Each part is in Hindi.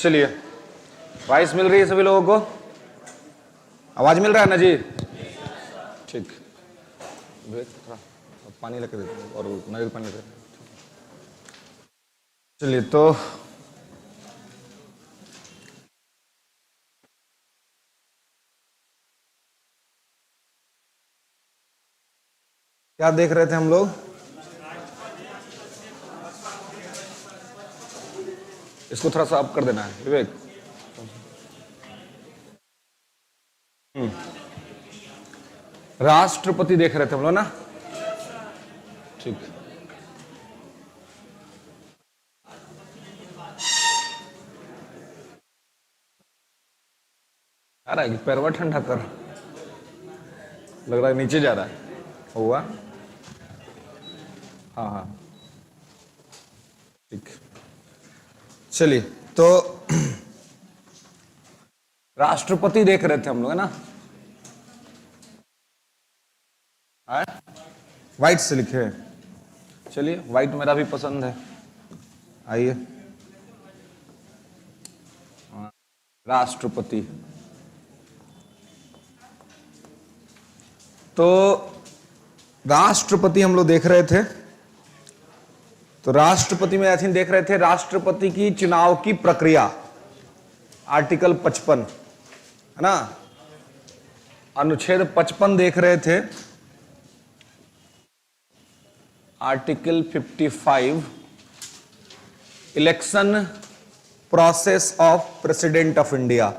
चलिए, वॉइस मिल रही है सभी लोगों को? आवाज मिल रहा है ना जी? ठीक, थोड़ा पानी लेके देते हैं और नारियल पानी लेते हैं। चलिए, तो क्या देख रहे थे हम लोग? इसको थोड़ा सा अप कर देना है विवेक। राष्ट्रपति देख रहे थे हम लोग ना? ठीक, आ रहा है कि पैरवा ठंडा कर, लग रहा है नीचे जा रहा है। हुआ? हाँ हाँ, ठीक। चलिए, तो राष्ट्रपति देख रहे थे हम लोग, है ना? व्हाइट से लिखे हैं। चलिए, व्हाइट मेरा भी पसंद है। आइए, राष्ट्रपति। तो राष्ट्रपति हम लोग देख रहे थे। तो राष्ट्रपति में आई थिंक देख रहे थे राष्ट्रपति की चुनाव की प्रक्रिया, आर्टिकल 55, है ना? अनुच्छेद 55 देख रहे थे। Article 55, election process of president of India,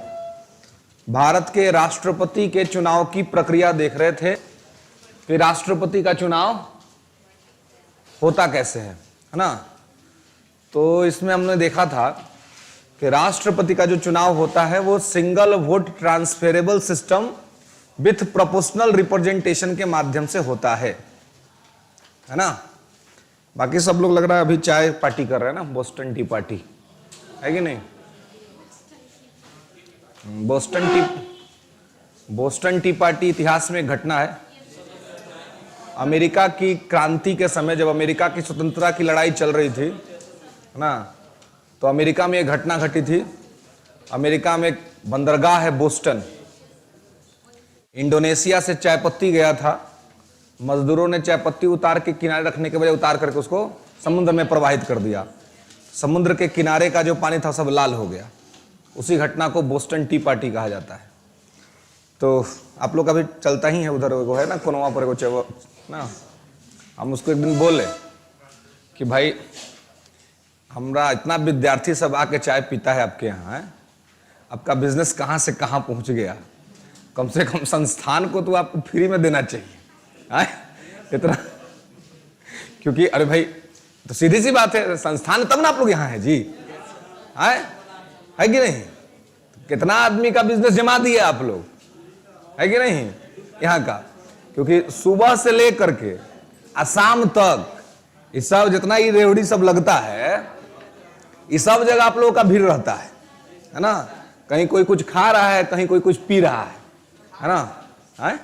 Bharat के राष्ट्रपति के चुनाव की प्रक्रिया देख रहे थे कि राष्ट्रपति का चुनाव होता कैसे है ना? तो इसमें हमने देखा था कि राष्ट्रपति का जो चुनाव होता है वो single vote transferable system with proportional representation के माध्यम से होता है ना? बाकी सब लोग लग रहा है अभी चाय पार्टी कर रहे हैं ना, बोस्टन टी पार्टी है कि नहीं? बोस्टन टी पार्टी इतिहास में घटना है। अमेरिका की क्रांति के समय, जब अमेरिका की स्वतंत्रता की लड़ाई चल रही थी ना, तो अमेरिका में एक घटना घटी थी। अमेरिका में एक बंदरगाह है बोस्टन, इंडोनेशिया से चाय पत्ती गया था। मजदूरों ने चाय पत्ती उतार के किनारे रखने के बजाय उतार करके उसको समुद्र में प्रवाहित कर दिया। समुद्र के किनारे का जो पानी था सब लाल हो गया। उसी घटना को बोस्टन टी पार्टी कहा जाता है। तो आप लोग का भी चलता ही है उधर, वो है ना कोनवा पर वो ना, हम उसको एक दिन बोले कि भाई हमरा इतना विद्यार्थी सब आके चाय पीता है आपके यहाँ, है? आपका बिजनेस कहाँ से कहाँ पहुँच गया? कम से कम संस्थान को तो आपको फ्री में देना चाहिए, है? इतना, क्योंकि अरे भाई तो सीधी सी बात है, संस्थान तब ना आप लोग यहाँ है जी, है कि नहीं? कितना आदमी का बिजनेस जमा दिया आप लोग, है कि नहीं यहाँ का? क्योंकि सुबह से लेकर के शाम तक ये सब जितना ही रेवड़ी सब लगता है, ये सब जगह आप लोगों का भीड़ रहता है ना? कहीं कोई कुछ खा रहा है, कहीं कोई कुछ पी रहा है ना?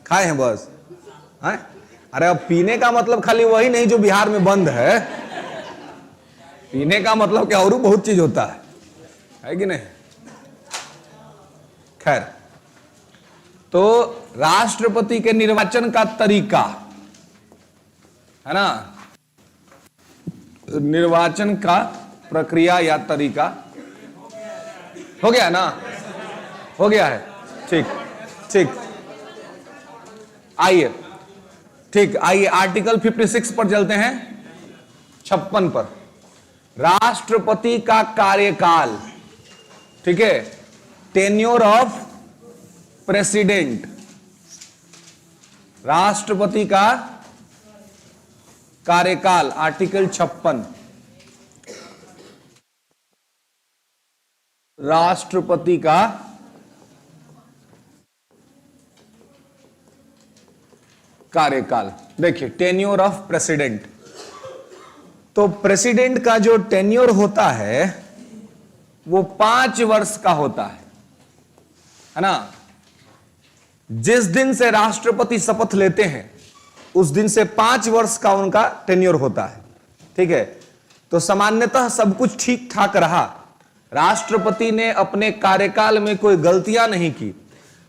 खाए हैं बस, है? अरे अब पीने का मतलब खाली वही नहीं जो बिहार में बंद है। पीने का मतलब क्या और बहुत चीज होता है कि नहीं? खैर, तो राष्ट्रपति के निर्वाचन का तरीका, है ना? निर्वाचन का प्रक्रिया या तरीका हो गया ना? हो गया है, ठीक ठीक। आइए, ठीक, आइए आर्टिकल 56 पर चलते हैं, 56 पर। राष्ट्रपति का कार्यकाल, ठीक है, टेन्योर ऑफ प्रेसिडेंट, राष्ट्रपति का कार्यकाल, आर्टिकल 56। राष्ट्रपति का कार्यकाल, देखिए टेन्योर ऑफ प्रेसिडेंट। तो प्रेसिडेंट का जो टेन्योर होता है वो 5 वर्ष का होता है ना? जिस दिन से राष्ट्रपति शपथ लेते हैं उस दिन से 5 वर्ष का उनका टेन्योर होता है, ठीक है? तो सामान्यतः सब कुछ ठीक ठाक रहा राष्ट्रपति ने अपने कार्यकाल में कोई गलतियां नहीं की,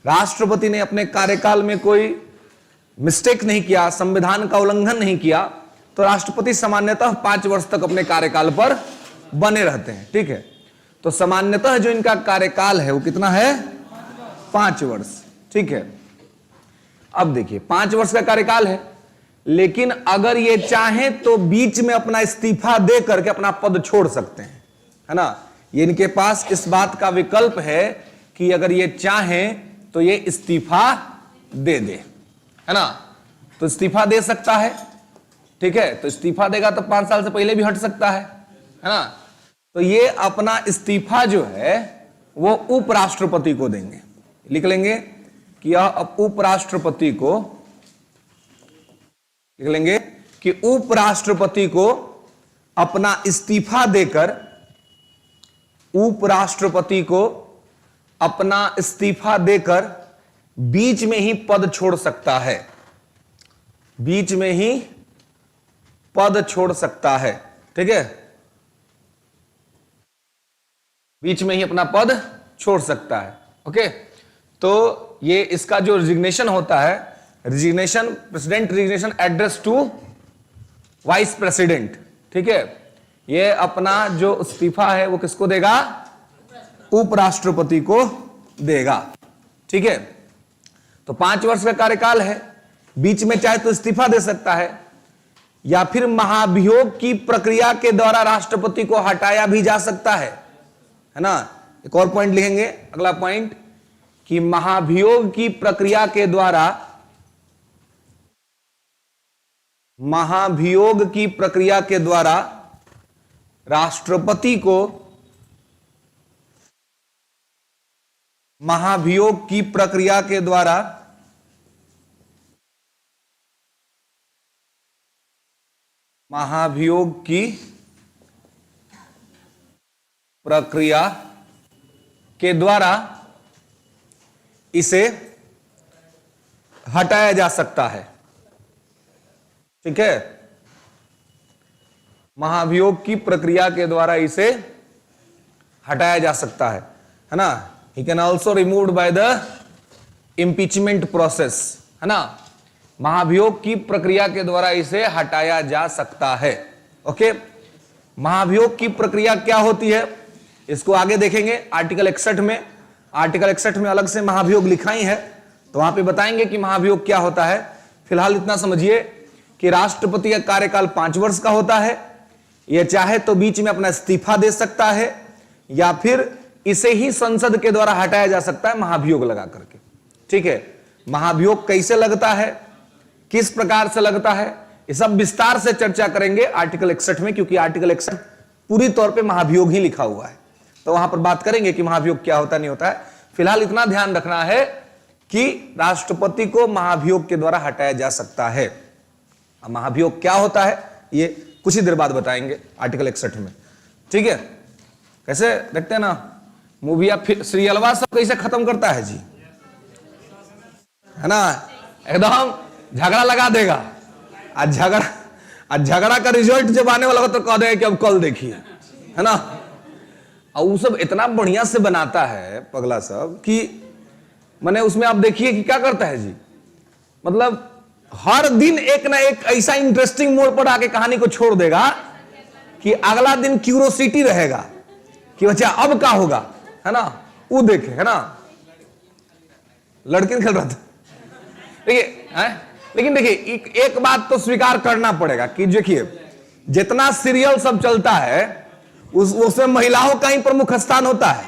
राष्ट्रपति ने अपने कार्यकाल में कोई मिस्टेक नहीं किया, संविधान का उल्लंघन नहीं किया, तो राष्ट्रपति सामान्यतः 5 वर्ष तक अपने कार्यकाल पर बने रहते हैं। ठीक है, तो सामान्यतः जो इनका कार्यकाल है वो कितना है? 5 वर्ष। ठीक है, अब देखिए 5 वर्ष का कार्यकाल है, लेकिन अगर ये चाहें तो बीच में अपना इस्तीफा दे करके अपना पद छोड़ सकते हैं, है ना। ये इनके पास इस बात का विकल्प है कि अगर ये चाहें तो ये इस्तीफा दे दे, है ना। तो इस्तीफा दे सकता है, ठीक है, तो इस्तीफा देगा तो 5 साल से पहले भी हट सकता है ना। तो ये अपना इस्तीफा जो है वो उपराष्ट्रपति को देंगे। लिख लेंगे कि यह उपराष्ट्रपति को, लिख लेंगे कि उपराष्ट्रपति को अपना इस्तीफा देकर, उपराष्ट्रपति को अपना इस्तीफा देकर बीच में ही पद छोड़ सकता है, बीच में ही पद छोड़ सकता है। ठीक है, बीच में ही अपना पद छोड़ सकता है। ओके, तो ये इसका जो रिजिग्नेशन होता है, resignation, president resignation address to vice president. ठीक है, ये अपना जो इस्तीफा है वो किसको देगा? उपराष्ट्रपति को देगा। ठीक है, तो 5 वर्ष का कार्यकाल है, बीच में चाहे तो इस्तीफा दे सकता है, या फिर महाभियोग की प्रक्रिया के द्वारा राष्ट्रपति को हटाया भी जा सकता है ना। एक और पॉइंट लिखेंगे, अगला पॉइंट, कि महाभियोग की प्रक्रिया के द्वारा, महाभियोग की प्रक्रिया के द्वारा राष्ट्रपति को, महाभियोग की प्रक्रिया के द्वारा महाभियोग की प्रक्रिया के द्वारा इसे हटाया जा सकता है। ठीक है, महाभियोग की प्रक्रिया के द्वारा इसे हटाया जा सकता है ना। He can also removed by the impeachment process, है ना। महाभियोग की प्रक्रिया के द्वारा इसे हटाया जा सकता है। ओके, महाभियोग की प्रक्रिया क्या होती है इसको आगे देखेंगे आर्टिकल 61 में। आर्टिकल 61 में अलग से महाभियोग लिखा ही है, तो वहां पे बताएंगे कि महाभियोग क्या होता है। फिलहाल इतना समझिए कि राष्ट्रपति का कार्यकाल 5 वर्ष का होता है, यह चाहे तो बीच में अपना इस्तीफा दे सकता है, या फिर इसे ही संसद के द्वारा हटाया जा सकता है महाभियोग लगा करके। ठीक है, महाभियोग कैसे लगता है, किस प्रकार से लगता है, ये सब विस्तार से चर्चा करेंगे आर्टिकल 61 में, क्योंकि आर्टिकल 61 पूरी तौर पे महाभियोग ही लिखा हुआ है, तो वहां पर बात करेंगे कि महाभियोग क्या होता नहीं होता है। फिलहाल इतना ध्यान रखना है कि राष्ट्रपति को महाभियोग के द्वारा हटाया जा सकता है। अब महाभियोग क्या होता है ये कुछ ही देर बाद बताएंगे आर्टिकल 61 में। ठीक है, कैसे देखते हैं ना मूवी, फिर सीरियलवा सब कैसे खत्म करता है जी, है ना, एकदम झगड़ा लगा देगा, आज झगड़ा का रिजल्ट जब आने वाला हो तो कह देगा कि अब कल देखिए, है ना। और वो सब इतना बढ़िया से बनाता है पगला सब कि मैंने उसमें आप देखिए कि क्या करता है जी, मतलब हर दिन एक ना एक ऐसा इंटरेस्टिंग मोड़ पर आके कहानी को छोड़ देगा कि अगला दिन क्यूरोसिटी रहेगा कि बच्चा अब क्या होगा, है ना। वो देखे, है ना, लड़की खेल रहा था, देखिए। लेकिन देखिए एक बात तो स्वीकार करना पड़ेगा कि देखिए जितना सीरियल सब चलता है उसमें महिलाओं का ही प्रमुख स्थान होता है।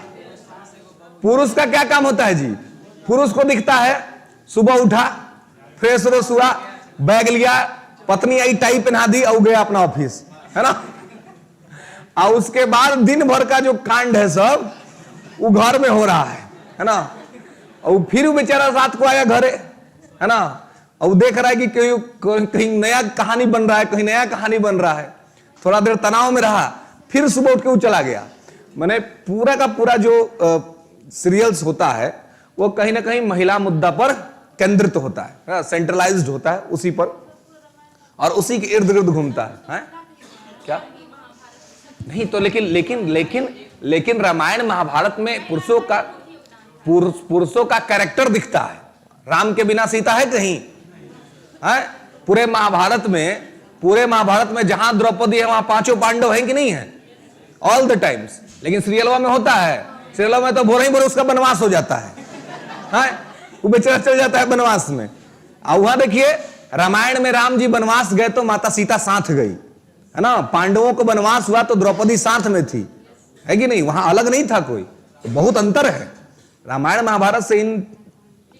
पुरुष का क्या काम होता है जी, पुरुष को दिखता है सुबह उठा, फ्रेश व्रेश हुआ, बैग लिया, पत्नी आई, टाई पहना दी और गया अपना ऑफिस, है ना। और उसके बाद दिन भर का जो कांड है सब वो घर में हो रहा है ना। और फिर वो बेचारा रात को आया घरे, है ना, और देख रहा है कि कहीं नया कहानी बन रहा है, कहीं नया कहानी बन रहा है। थोड़ा देर तनाव में रहा, फिर सुबह उठ के वो चला गया। मैंने पूरा का पूरा जो सीरियल्स होता है वो कहीं ना कहीं महिला मुद्दा पर केंद्रित होता है, सेंट्रलाइज्ड होता है उसी पर, और उसी के इर्द गिर्द घूमता है। क्या नहीं तो लेकिन लेकिन लेकिन लेकिन रामायण महाभारत में पुरुषों का कैरेक्टर दिखता है। राम के बिना सीता है कहीं? है? पूरे महाभारत में जहां द्रौपदी है वहां पांचों पांडव है कि नहीं है? All the times. लेकिन सीरियलवा में होता है, सीरियलवा में तो भोरे ही भोरे उसका वनवास हो जाता है, वो बेचारा चल जाता है वनवास में। और वहां देखिए रामायण में राम जी वनवास गए तो माता सीता साथ गई, है ना। पांडवों को वनवास हुआ तो द्रौपदी साथ में थी, है कि नहीं? वहां अलग नहीं था कोई। तो बहुत अंतर है, रामायण महाभारत से इन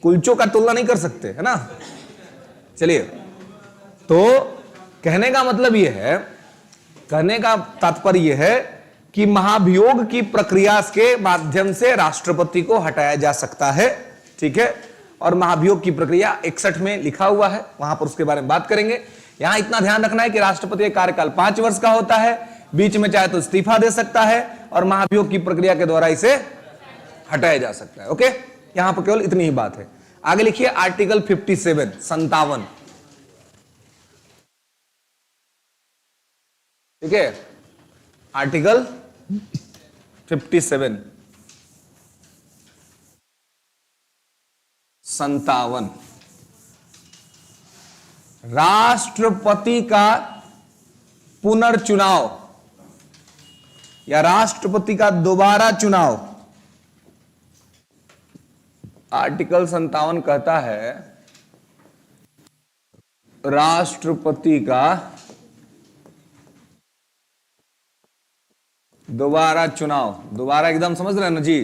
कुलचों का तुलना नहीं कर सकते, है ना। चलिए, तो कहने का मतलब यह है, कहने का तात्पर्य यह है कि महाभियोग की प्रक्रिया के माध्यम से राष्ट्रपति को हटाया जा सकता है, ठीक है। और महाभियोग की प्रक्रिया 61 में लिखा हुआ है, वहां पर उसके बारे में बात करेंगे। यहां इतना ध्यान रखना है कि राष्ट्रपति का कार्यकाल 5 वर्ष का होता है, बीच में चाहे तो इस्तीफा दे सकता है और महाभियोग की प्रक्रिया के द्वारा इसे हटाया जा सकता है। ओके, यहां पर केवल इतनी ही बात है। आगे लिखिए आर्टिकल 57 57, ठीक है। आर्टिकल 57 57, राष्ट्रपति का पुनर्चुनाव या राष्ट्रपति का दोबारा चुनाव। आर्टिकल 57 कहता है राष्ट्रपति का दोबारा चुनाव। दोबारा एकदम समझ रहे हैं ना जी?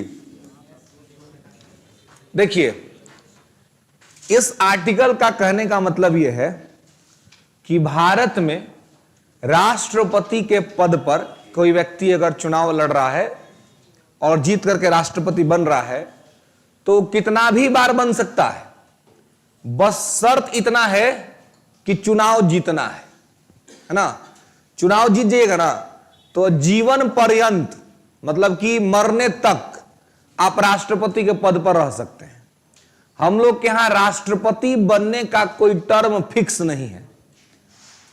देखिए, इस आर्टिकल का कहने का मतलब यह है कि भारत में राष्ट्रपति के पद पर कोई व्यक्ति अगर चुनाव लड़ रहा है और जीत करके राष्ट्रपति बन रहा है तो कितना भी बार बन सकता है, बस शर्त इतना है कि चुनाव जीतना है ना। चुनाव जीत जाइएगा ना तो जीवन पर्यंत, मतलब कि मरने तक आप राष्ट्रपति के पद पर रह सकते हैं। हम लोग के यहां राष्ट्रपति बनने का कोई टर्म फिक्स नहीं है।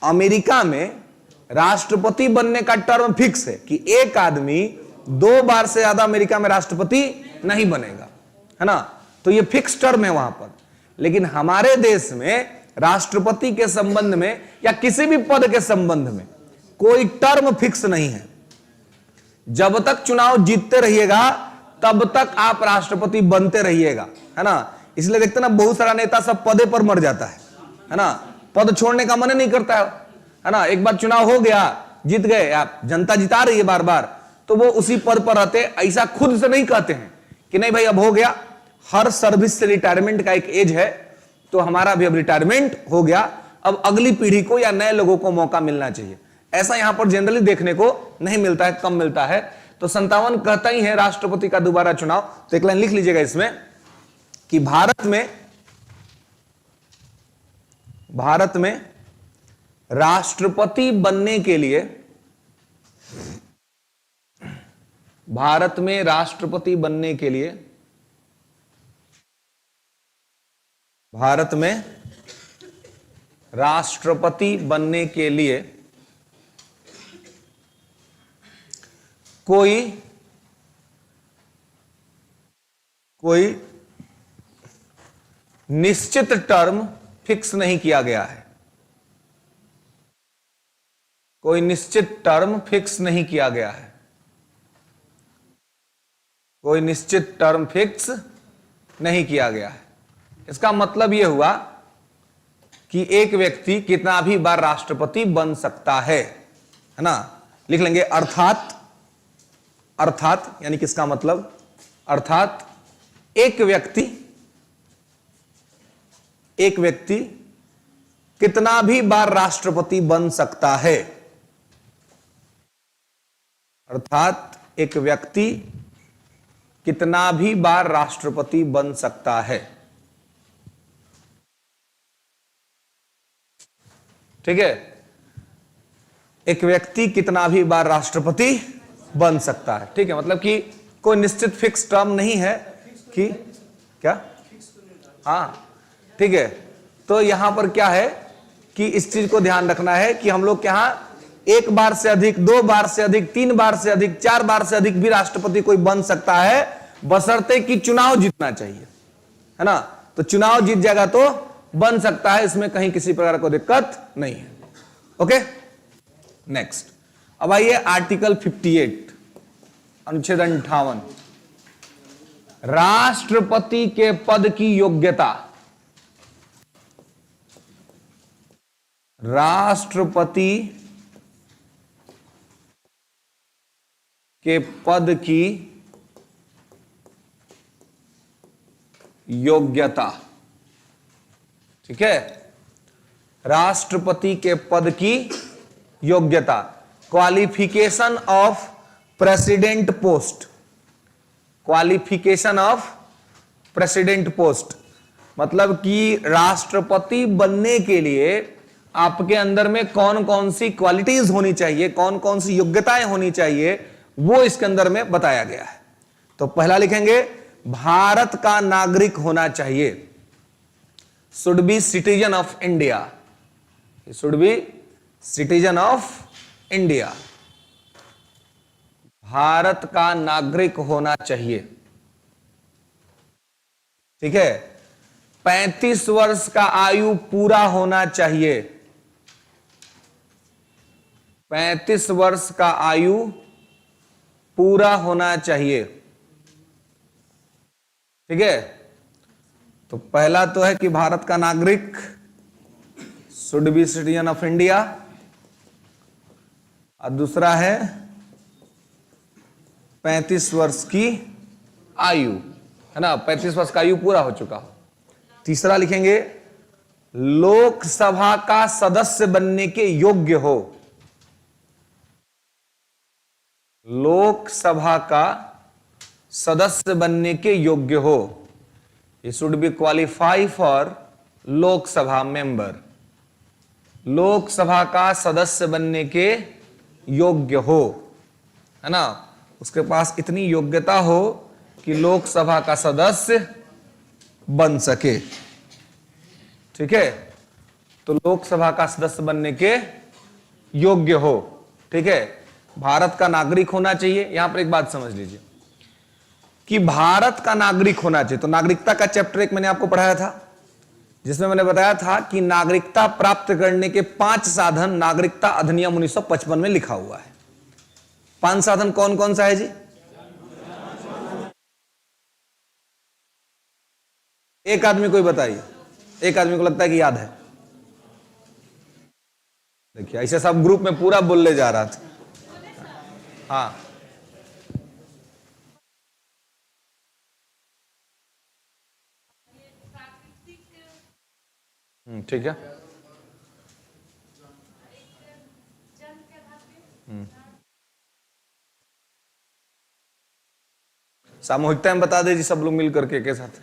अमेरिका में राष्ट्रपति बनने का टर्म फिक्स है कि एक आदमी 2 बार से ज्यादा अमेरिका में राष्ट्रपति नहीं बनेगा, है ना। तो ये फिक्स टर्म है वहां पर। लेकिन हमारे देश में राष्ट्रपति के संबंध में या किसी भी पद के संबंध में कोई टर्म फिक्स नहीं है। जब तक चुनाव जीतते रहिएगा तब तक आप राष्ट्रपति बनते रहिएगा, है ना। इसलिए देखते ना बहुत सारा नेता सब पदे पर मर जाता है ना। पद छोड़ने का मन नहीं करता है ना। एक बार चुनाव हो गया, जीत गए, आप जनता जिता रही है बार बार, तो वो उसी पद पर रहते। ऐसा खुद से नहीं कहते हैं कि नहीं भाई अब हो गया। हर सर्विस से रिटायरमेंट का एक एज है, तो हमारा भी अब रिटायरमेंट हो गया, अब अगली पीढ़ी को या नए लोगों को मौका मिलना चाहिए। ऐसा यहां पर जनरली देखने को नहीं मिलता है, कम मिलता है। तो 57 कहता ही है राष्ट्रपति का दोबारा चुनाव। तो एक लाइन लिख लीजिएगा इसमें कि भारत में राष्ट्रपति बनने के लिए, भारत में राष्ट्रपति बनने के लिए, भारत में राष्ट्रपति बनने के लिए कोई निश्चित टर्म फिक्स नहीं किया गया है। कोई निश्चित टर्म फिक्स नहीं किया गया है। कोई निश्चित टर्म फिक्स नहीं किया गया है। इसका मतलब यह हुआ कि एक व्यक्ति कितना भी बार राष्ट्रपति बन सकता है ना। लिख लेंगे अर्थात यानी किसका मतलब, अर्थात एक व्यक्ति कितना भी बार राष्ट्रपति बन सकता है। अर्थात एक व्यक्ति कितना भी बार राष्ट्रपति बन सकता है, ठीक है। एक व्यक्ति कितना भी बार राष्ट्रपति बन सकता है, ठीक है। मतलब कि कोई निश्चित फिक्स टर्म नहीं है कि क्या, हाँ ठीक है। तो यहां पर क्या है कि इस चीज को ध्यान रखना है कि हम लोग के यहां एक बार से अधिक, 2 बार से अधिक, 3 बार से अधिक, 4 बार से अधिक भी राष्ट्रपति कोई बन सकता है, बशर्ते कि चुनाव जीतना चाहिए, है ना। तो चुनाव जीत जाएगा तो बन सकता है, इसमें कहीं किसी प्रकार को दिक्कत नहीं है। Okay, next. अब आइए आर्टिकल 58, अनुच्छेद 58, राष्ट्रपति के पद की योग्यता। राष्ट्रपति के पद की योग्यता, ठीक है। राष्ट्रपति के पद की योग्यता, qualification of president post. Qualification of president post मतलब कि राष्ट्रपति बनने के लिए आपके अंदर में कौन कौन सी क्वालिटीज होनी चाहिए, कौन कौन सी योग्यताएं होनी चाहिए, वो इसके अंदर में बताया गया है। तो पहला लिखेंगे, भारत का नागरिक होना चाहिए, should be citizen of India, should be citizen of India, Bharat का नागरिक होना चाहिए, ठीक है। 35 वर्ष का आयु पूरा होना चाहिए, 35 वर्ष का आयु पूरा होना चाहिए, ठीक है। तो पहला तो है कि भारत का नागरिक, should be citizen of India, और दूसरा है 35 वर्ष की आयु, है ना, 35 वर्ष का आयु पूरा हो चुका हो। तीसरा लिखेंगे, लोकसभा का सदस्य बनने के योग्य हो, लोकसभा का सदस्य बनने के योग्य हो, ये should be qualify for Lok Sabha member, Lok Sabha का सदस्य बनने के योग्य हो, है ना, उसके पास इतनी योग्यता हो कि लोकसभा का सदस्य बन सके, ठीक है। तो लोकसभा का सदस्य बनने के योग्य हो, ठीक है। भारत का नागरिक होना चाहिए। यहां पर एक बात समझ लीजिए कि भारत का नागरिक होना चाहिए, तो नागरिकता का चैप्टर 1 मैंने आपको पढ़ाया था, जिसमें मैंने बताया था कि नागरिकता प्राप्त करने के 5 साधन नागरिकता अधिनियम 1955 में लिखा हुआ है। 5 साधन कौन कौन सा है जी? एक आदमी कोई बताइए, एक आदमी को लगता है कि याद है। देखिए ऐसे सब ग्रुप में पूरा बोलने जा रहा था। हाँ, ठीक है। सामूहिकता में बता दे जी, सब लोग मिल करके के साथ।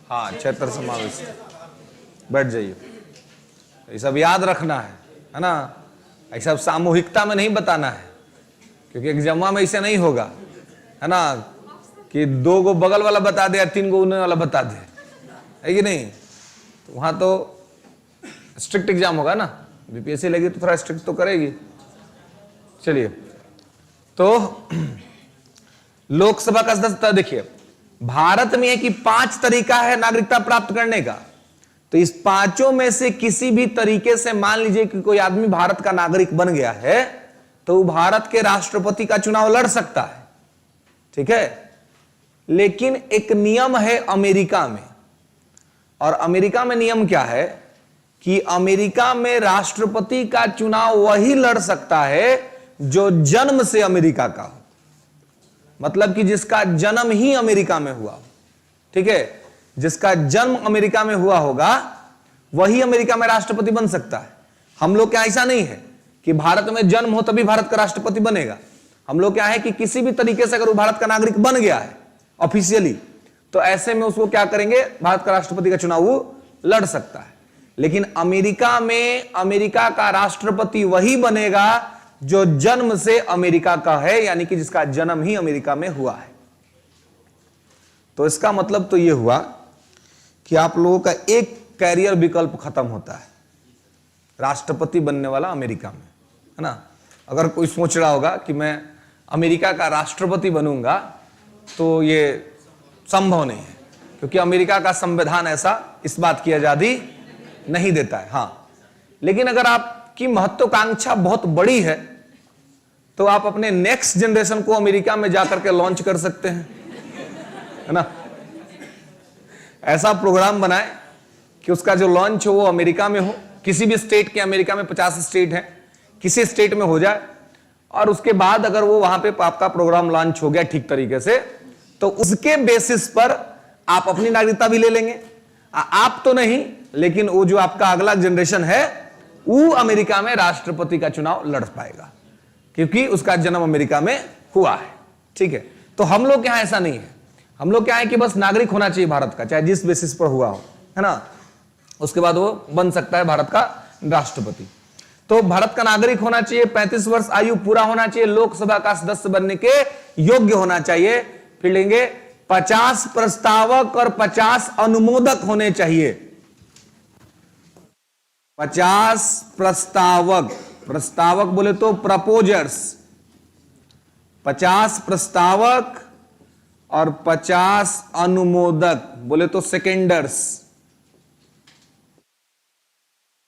हाँ, क्षेत्र समावेश, बैठ जाइए। ये सब याद रखना है ना, ऐसा सब सामूहिकता में नहीं बताना है, क्योंकि एग्जाम में ऐसे नहीं होगा, है ना, कि 2 गो बगल वाला बता दे या 3 गो उन्हें वाला बता दे, है कि नहीं। तो वहां तो स्ट्रिक्ट एग्जाम होगा ना, बीपीएससी लगी तो थोड़ा स्ट्रिक्ट तो करेगी। चलिए, तो लोकसभा का सदस्य, देखिए भारत में है कि 5 तरीका है नागरिकता प्राप्त करने का, तो इस 5 में से किसी भी तरीके से मान लीजिए कि कोई आदमी भारत का नागरिक बन गया है, तो वो भारत के राष्ट्रपति का चुनाव लड़ सकता है, ठीक है। लेकिन एक नियम है अमेरिका में, और अमेरिका में नियम क्या है कि अमेरिका में राष्ट्रपति का चुनाव वही लड़ सकता है जो जन्म से अमेरिका का हो, मतलब कि जिसका जन्म ही अमेरिका में हुआ, ठीक है। जिसका जन्म अमेरिका में हुआ होगा वही अमेरिका में राष्ट्रपति बन सकता है। हम लोग क्या ऐसा नहीं है कि भारत में जन्म हो तभी भारत का राष्ट्रपति बनेगा। हम लोग क्या है कि किसी भी तरीके से अगर वो भारत का नागरिक बन गया है ऑफिशियली, तो ऐसे में उसको क्या करेंगे, भारत का राष्ट्रपति का चुनाव वो लड़ सकता है। लेकिन अमेरिका में अमेरिका का राष्ट्रपति वही बनेगा जो जन्म से अमेरिका का है, यानी कि जिसका जन्म ही अमेरिका में हुआ है। तो इसका मतलब तो ये हुआ कि आप लोगों का एक कैरियर विकल्प खत्म होता है, राष्ट्रपति बनने वाला अमेरिका में, है ना। अगर कोई सोच रहा होगा कि मैं अमेरिका का राष्ट्रपति बनूंगा, तो ये संभव नहीं है, क्योंकि अमेरिका का संविधान ऐसा इस बात की आजादी नहीं देता है। हाँ, लेकिन अगर आपकी महत्वाकांक्षा बहुत बड़ी है तो आप अपने नेक्स्ट जनरेशन को अमेरिका में जाकर के लॉन्च कर सकते हैं, है ना। ऐसा प्रोग्राम बनाए कि उसका जो लॉन्च हो वो अमेरिका में हो, किसी भी स्टेट के, अमेरिका में 50 स्टेट हैं, किसी स्टेट में हो जाए, और उसके बाद अगर वो वहां पे आपका प्रोग्राम लॉन्च हो गया ठीक तरीके से, तो उसके बेसिस पर आप अपनी नागरिकता भी ले लेंगे। आप तो नहीं, लेकिन वो जो आपका अगला जनरेशन है वो अमेरिका में राष्ट्रपति का चुनाव लड़ पाएगा, क्योंकि उसका जन्म अमेरिका में हुआ है। ठीक है, तो हम लोग यहां ऐसा नहीं है। हम लोग क्या है कि बस नागरिक होना चाहिए भारत का, चाहे जिस बेसिस पर हुआ हो, है ना। उसके बाद वो बन सकता है भारत का राष्ट्रपति। तो भारत का नागरिक होना चाहिए, 35 वर्ष आयु पूरा होना चाहिए, लोकसभा का सदस्य बनने के योग्य होना चाहिए। फिर लेंगे 50 प्रस्तावक और 50 अनुमोदक होने चाहिए। 50 प्रस्तावक, प्रस्तावक बोले तो प्रपोजर्स, 50 प्रस्तावक और 50 अनुमोदक बोले तो सेकेंडर्स।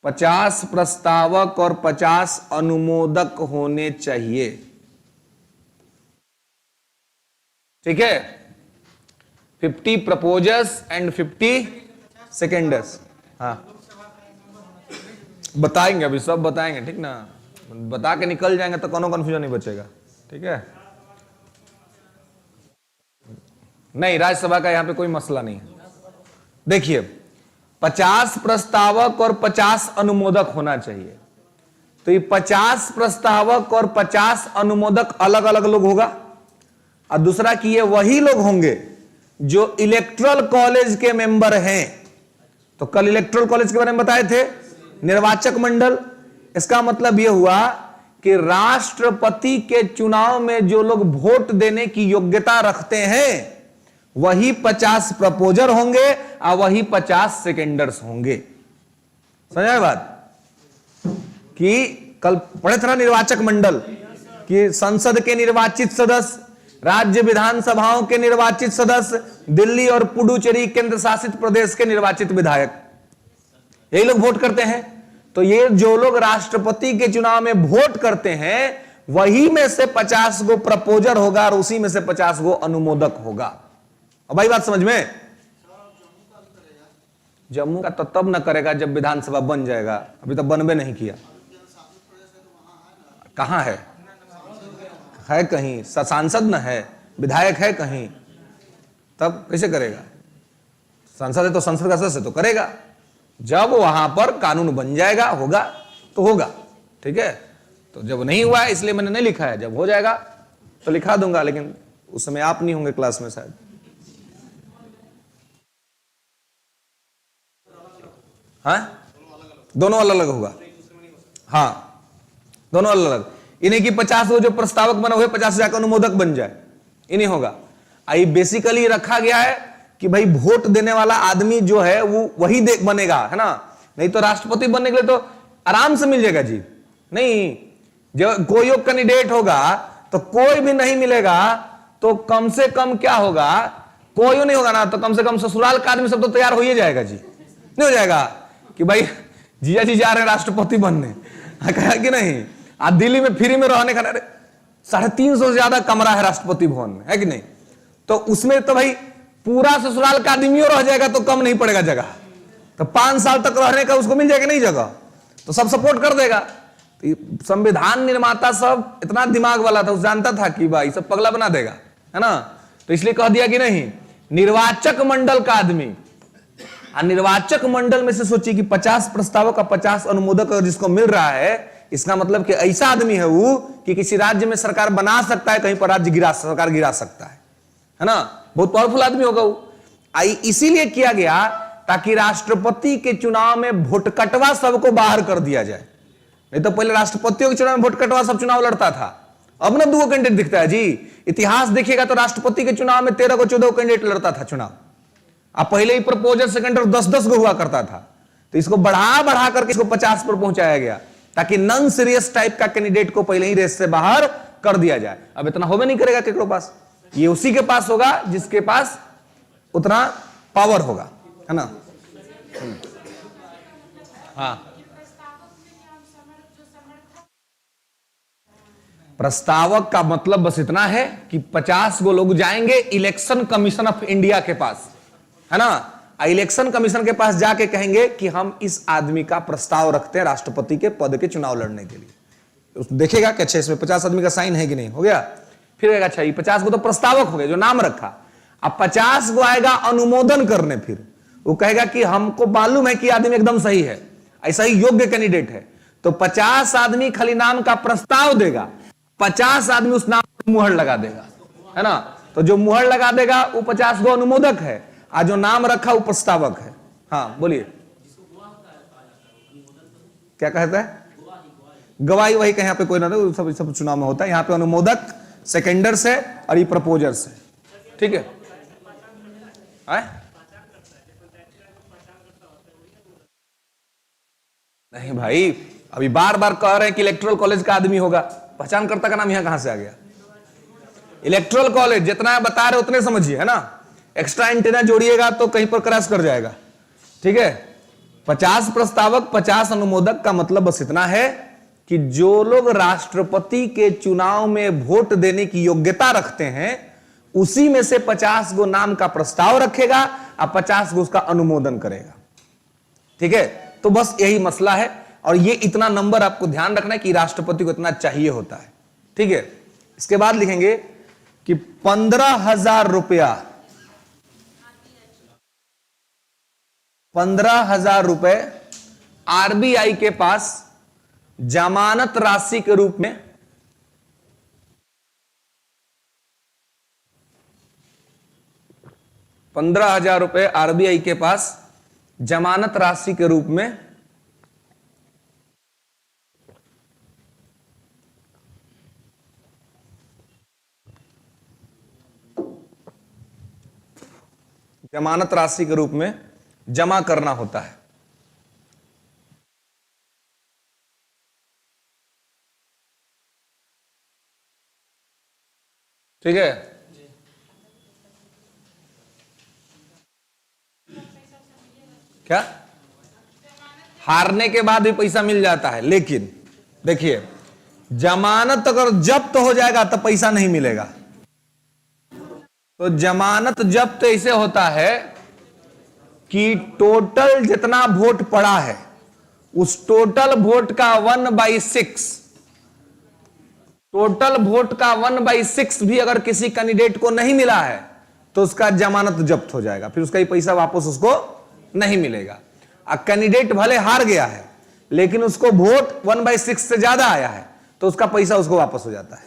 50 प्रस्तावक और 50 अनुमोदक होने चाहिए। ठीक है, 50 प्रपोजर्स एंड 50 सेकेंडर्स। हाँ, बताएंगे, अभी सब बताएंगे, ठीक ना। बता के निकल जाएंगे तो कोनो कंफ्यूजन नहीं बचेगा। ठीक है, नहीं, राज्यसभा का यहां पे कोई मसला नहीं है। देखिए, 50 प्रस्तावक और 50 अनुमोदक होना चाहिए। तो ये 50 प्रस्तावक और 50 अनुमोदक अलग अलग लोग होगा, और दूसरा कि ये वही लोग होंगे जो इलेक्टोरल कॉलेज के मेंबर हैं। तो कल इलेक्टोरल कॉलेज के बारे में बताए थे, निर्वाचक मंडल। इसका मतलब यह हुआ कि राष्ट्रपति के चुनाव में जो लोग वोट देने की योग्यता रखते हैं वही 50 प्रपोजर होंगे और वही 50 सेकेंडर्स होंगे। समझ बात? कि कल पढ़े थे ना निर्वाचक मंडल, कि संसद के निर्वाचित सदस्य, राज्य विधानसभाओं के निर्वाचित सदस्य, दिल्ली और पुडुचेरी केंद्र शासित प्रदेश के निर्वाचित विधायक, यही लोग वोट करते हैं। तो ये जो लोग राष्ट्रपति के चुनाव में वोट करते हैं वही में से 50 गो प्रपोजर होगा और उसी में से 50 गो अनुमोदक होगा। अब भाई बात समझ में? जम्मू का तो तब न करेगा जब विधानसभा बन जाएगा, अभी तक बनबे नहीं किया। कहां है? है कहीं? सांसद न है, विधायक है कहीं, तब कैसे करेगा? सांसद है तो संसद का सदस्य तो करेगा। जब वहां पर कानून बन जाएगा, होगा तो होगा। ठीक है, तो जब नहीं हुआ है इसलिए मैंने नहीं लिखा है, जब हो जाएगा तो लिखा दूंगा, लेकिन उस समय आप नहीं होंगे क्लास में शायद। हाँ, दोनों अलग अलग होगा। हाँ, दोनों अलग अलग। इन्हें की 50 वो जो प्रस्तावक बना हुए 50 जाकर अनुमोदक बन जाए, इन्हें होगा। आई बेसिकली रखा गया है कि भाई वोट देने वाला आदमी जो है वो वही बनेगा, है ना। नहीं तो राष्ट्रपति बनने के लिए तो आराम से मिल जाएगा जी। नहीं, जब कोई कैंडिडेट होगा तो कोई भी नहीं मिलेगा, तो कम से कम क्या होगा, कोई नहीं होगा ना, तो कम से कम ससुराल का आदमी सब तो तैयार हो ही जाएगा जी। नहीं हो जाएगा कि भाई जिया जी जा रहे हैं राष्ट्रपति बनने, कहा कि नहीं। आज दिल्ली में फ्री में रहने का 350 से ज्यादा कमरा है राष्ट्रपति भवन में, है कि नहीं। तो उसमें तो भाई पूरा ससुराल का आदमी रह जाएगा तो कम नहीं पड़ेगा जगह। तो 5 साल तक रहने का उसको मिल जाएगा नहीं जगह, तो सब सपोर्ट कर देगा। तो संविधान निर्माता सब इतना दिमाग वाला था, उस जानता था कि भाई सब पगला बना देगा, है ना। तो इसलिए कह दिया कि नहीं, निर्वाचक मंडल का आदमी। निर्वाचक मंडल में से सोचिए कि 50 प्रस्तावक का 50 अनुमोदक जिसको मिल रहा है, इसका मतलब कि ऐसा आदमी है वो कि किसी राज्य में सरकार बना सकता है, कहीं पर राज्य सरकार गिरा सकता है ना। बहुत पावरफुल आदमी होगा वो। इसीलिए किया गया ताकि राष्ट्रपति के चुनाव में वोटकटवा सबको बाहर कर दिया जाए। नहीं तो पहले राष्ट्रपतियों के चुनाव में वोटकटवा सब चुनाव लड़ता था, अब ना 2 कैंडिडेट दिखता है जी। इतिहास देखिएगा तो राष्ट्रपति के चुनाव में 13 को 14 कैंडिडेट लड़ता था चुनाव। अब पहले ही प्रपोजर सेकेंडर 10-10 को हुआ करता था, तो इसको बढ़ा बढ़ा करके इसको 50 पर पहुंचाया गया, ताकि नॉन सीरियस टाइप का कैंडिडेट को पहले ही रेस से बाहर कर दिया जाए। अब इतना होवे नहीं करेगा केकरो पास, ये उसी के पास होगा जिसके पास उतना पावर होगा, है ना। हाँ, प्रस्तावक का मतलब बस इतना है कि 50 गो लोग जाएंगे इलेक्शन कमीशन ऑफ इंडिया के पास, है ना। इलेक्शन कमीशन के पास जाके कहेंगे कि हम इस आदमी का प्रस्ताव रखते हैं राष्ट्रपति के पद के चुनाव लड़ने के लिए। देखेगा कि अच्छा इसमें 50 आदमी का साइन है कि नहीं, हो गया। फिर कहेगा अच्छा ये 50 को तो प्रस्तावक हो गए जो नाम रखा, अब 50 को आएगा अनुमोदन करने। फिर वो कहेगा कि हमको मालूम है कि आदमी एकदम सही है, ऐसा ही योग्य कैंडिडेट है, तो 50 आदमी खाली नाम का प्रस्ताव देगा, 50 आदमी उस नाम पर मुहर लगा देगा, है ना। तो जो मुहर लगा देगा वो 50 गो अनुमोदक है, और जो नाम रखा वो प्रस्तावक है। हाँ बोलिए, क्या कहता है? गवाही वही कहीं पे कोई ना दे, सब चुनाव में होता है। यहाँ पे अनुमोदक सेकेंडर्स है और ये प्रपोजर्स है, ठीक है। नहीं भाई, अभी बार बार कह रहे हैं कि इलेक्टोरल कॉलेज का आदमी होगा, पहचानकर्ता का नाम यहां कहां से आ गया? इलेक्टोरल कॉलेज जितना बता रहे उतने समझिए, है ना। एक्स्ट्रा एंटीना जोड़िएगा तो कहीं पर क्रैश कर जाएगा, ठीक है। 50 प्रस्तावक 50 अनुमोदक का मतलब बस इतना है कि जो लोग राष्ट्रपति के चुनाव में वोट देने की योग्यता रखते हैं उसी में से 50 गो नाम का प्रस्ताव रखेगा और 50 गो उसका अनुमोदन करेगा, ठीक है। तो बस यही मसला है, और ये इतना नंबर आपको ध्यान रखना है कि राष्ट्रपति को इतना चाहिए होता है, ठीक है। इसके बाद लिखेंगे कि 15,000 रुपया, 15,000 रुपए आरबीआई के पास जमानत राशि के रूप में 15,000 रुपए आरबीआई के पास जमानत राशि के रूप में जमा करना होता है, ठीक है। क्या हारने के बाद भी पैसा मिल जाता है, लेकिन देखिए जमानत अगर जब्त हो जाएगा तो पैसा नहीं मिलेगा। तो जमानत जब्त ऐसे होता है कि टोटल जितना वोट पड़ा है उस टोटल वोट का 1/6, टोटल वोट का 1/6 भी अगर किसी कैंडिडेट को नहीं मिला है तो उसका जमानत जब्त हो जाएगा, फिर उसका ही पैसा वापस उसको नहीं मिलेगा। अब कैंडिडेट भले हार गया है लेकिन उसको वोट 1/6 से ज्यादा आया है तो उसका पैसा उसको वापस हो जाता है,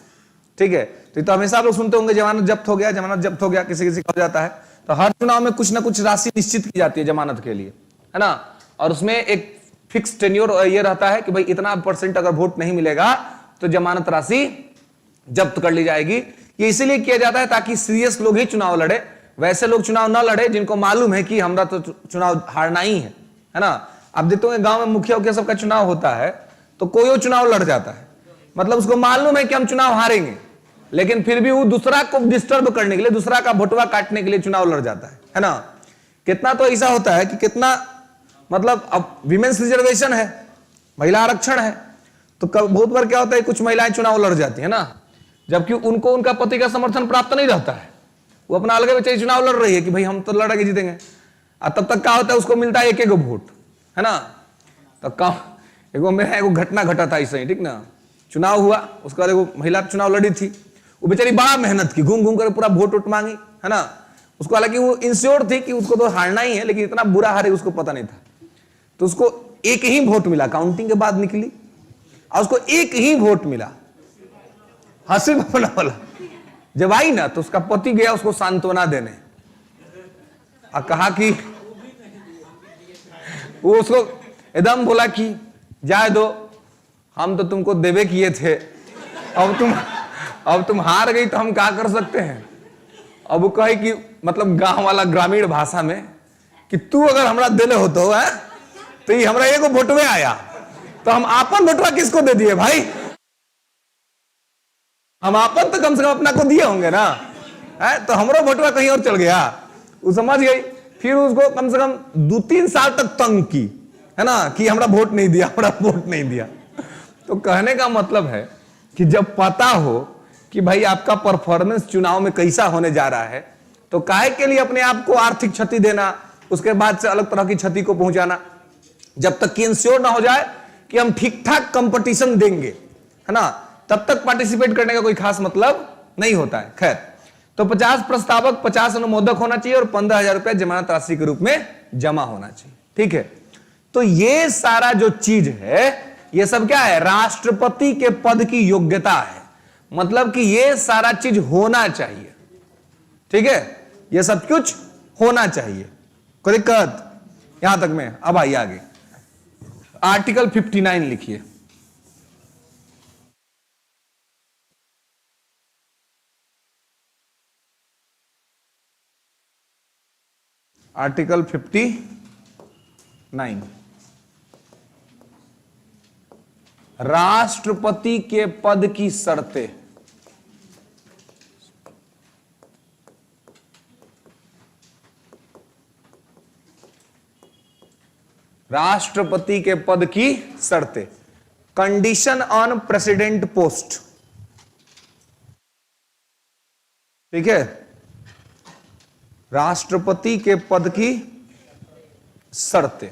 ठीक है। तो हमेशा आप लोग सुनते होंगे जमानत जब्त हो गया, जमानत जब्त हो गया, किसी किसी का हो जाता है। तो हर चुनाव में कुछ ना कुछ राशि निश्चित की जाती है जमानत के लिए, है ना। और उसमें एक फिक्स टेन्योर ये रहता है कि भाई इतना % अगर वोट नहीं मिलेगा तो जमानत राशि जब्त कर ली जाएगी। ये इसीलिए किया जाता है ताकि सीरियस लोग ही चुनाव लड़े, वैसे लोग चुनाव ना लड़े जिनको मालूम है कि हमरा तो चुनाव हारना ही है ना। आप देखते होंगे गांव में मुखिया उखिया सबका चुनाव होता है तो कोई चुनाव लड़ जाता है, मतलब उसको मालूम है कि हम चुनाव हारेंगे, लेकिन फिर भी वो दूसरा को डिस्टर्ब करने के लिए, दूसरा का भोटवा काटने के लिए चुनाव लड़ जाता है ना। कितना तो ऐसा होता है कि कितना, मतलब अब विमेंस रिजर्वेशन है, महिला आरक्षण है, तो बहुत बार क्या होता है कुछ महिलाएं चुनाव लड़ जाती है ना, जबकि उनको उनका पति का समर्थन प्राप्त नहीं रहता है, वो अपना अलग बच्चे चुनाव लड़ रही है कि भाई हम तो लड़ाके जीतेंगे, और तब तक क्या होता है उसको मिलता है एक वोट, है ना। तो एगो मेरा एगो घटना घटा था ऐसे ही, ठीक ना। चुनाव हुआ, उसके बाद एगो महिला चुनाव लड़ी थी, वो बेचारी बड़ा मेहनत की, घूम घूम कर पूरा वोट वोट मांगी, है ना। उसको हालांकि वो इंश्योर थी कि उसको तो हारना ही है, लेकिन इतना बुरा हारे उसको पता नहीं था। तो उसको एक ही वोट मिला, काउंटिंग के बाद निकली और उसको एक ही वोट मिला, हंसी बपना वाला। जब आई ना तो उसका पति गया उसको सांत्वना देने और कहा कि वो उसको एकदम बोला कि जाए दो, हम तो तुमको देवे किए थे, अब अब तुम हार गई तो हम क्या कर सकते हैं। अब वो कहे कि मतलब गांव वाला ग्रामीण भाषा में कि तू अगर हमरा दिले होतो है तो ये हमरा एगो वोटवे आया तो हम आपन वोटवा किसको दे दिए भाई। हम आपन तो कम से कम अपना को दिए होंगे ना, है तो हमरो वोटवा कहीं और चल गया। वो समझ गई, फिर उसको कम से कम 2-3 साल तक तंग की, है ना, कि हमरा वोट नहीं दिया, हमरा वोट नहीं दिया। तो कहने का मतलब है कि जब पता हो कि भाई आपका परफॉर्मेंस चुनाव में कैसा होने जा रहा है तो काहे के लिए अपने आप को आर्थिक क्षति देना, उसके बाद से अलग तरह की क्षति को पहुंचाना, जब तक कि इंश्योर ना हो जाए कि हम ठीक ठाक कंपटीशन देंगे, है ना, तब तक पार्टिसिपेट करने का कोई खास मतलब नहीं होता है। खैर, तो 50 प्रस्तावक, 50 अनुमोदक होना चाहिए और 15,000 रुपए जमानत राशि के रूप में जमा होना चाहिए। ठीक है, तो ये सारा जो चीज है ये सब क्या है, राष्ट्रपति के पद की योग्यता है। मतलब कि ये सारा चीज होना चाहिए। ठीक है, ये सब कुछ होना चाहिए, कोई दिक्कत यहां तक में। अब आइए आगे, आर्टिकल 59 लिखिए। आर्टिकल 59, राष्ट्रपति के पद की शर्तें। राष्ट्रपति के पद की शर्तें, कंडीशन ऑन प्रेसिडेंट पोस्ट। ठीक है, राष्ट्रपति के पद की शर्तें।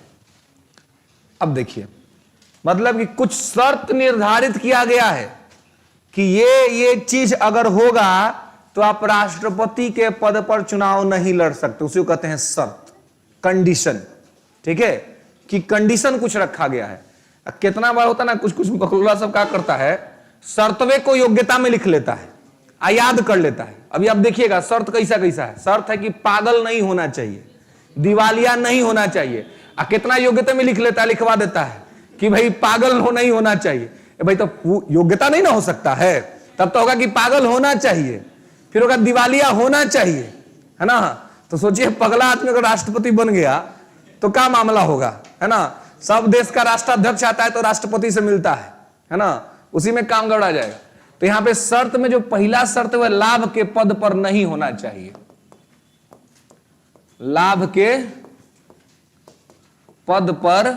अब देखिए, मतलब कि कुछ शर्त निर्धारित किया गया है कि ये चीज अगर होगा तो आप राष्ट्रपति के पद पर चुनाव नहीं लड़ सकते, उसी को कहते हैं शर्त, कंडीशन। ठीक है, कि कंडीशन कुछ रखा गया है। कितना बार होता ना, कुछ कुछ बकलोला सब क्या करता है, शर्तवे को योग्यता में लिख लेता है, याद कर लेता है। अभी आप देखिएगा शर्त कैसा कैसा है। शर्त है कि पागल नहीं होना चाहिए, दिवालिया नहीं होना चाहिए। कितना योग्यता में लिख लेता है, लिखवा देता है कि भाई पागल नहीं होना चाहिए। भाई तो योग्यता नहीं ना हो सकता है, तब तो होगा कि पागल होना चाहिए, फिर होगा दिवालिया होना चाहिए, है ना। तो सोचिए पगला आदमी अगर राष्ट्रपति बन गया तो क्या मामला होगा, है ना। सब देश का राष्ट्राध्यक्ष आता है तो राष्ट्रपति से मिलता है ना, उसी में काम गड़ा जाएगा। तो यहां पे शर्त में जो पहला शर्त है वह लाभ के पद पर नहीं होना चाहिए। लाभ के पद पर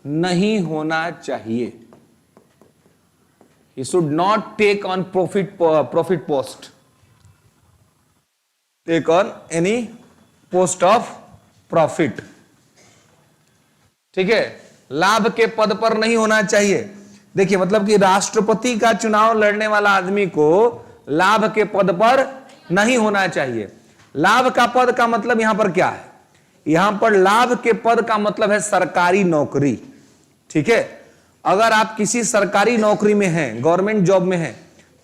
नहीं होना चाहिए। He should not take on profit post, take on any post of profit। ठीक है, लाभ के पद पर नहीं होना चाहिए। देखिए मतलब कि राष्ट्रपति का चुनाव लड़ने वाला आदमी को लाभ के पद पर नहीं होना चाहिए। लाभ का पद का मतलब यहां पर क्या है, यहां पर लाभ के पद का मतलब है सरकारी नौकरी। ठीक है, अगर आप किसी सरकारी नौकरी में हैं, गवर्नमेंट जॉब में हैं,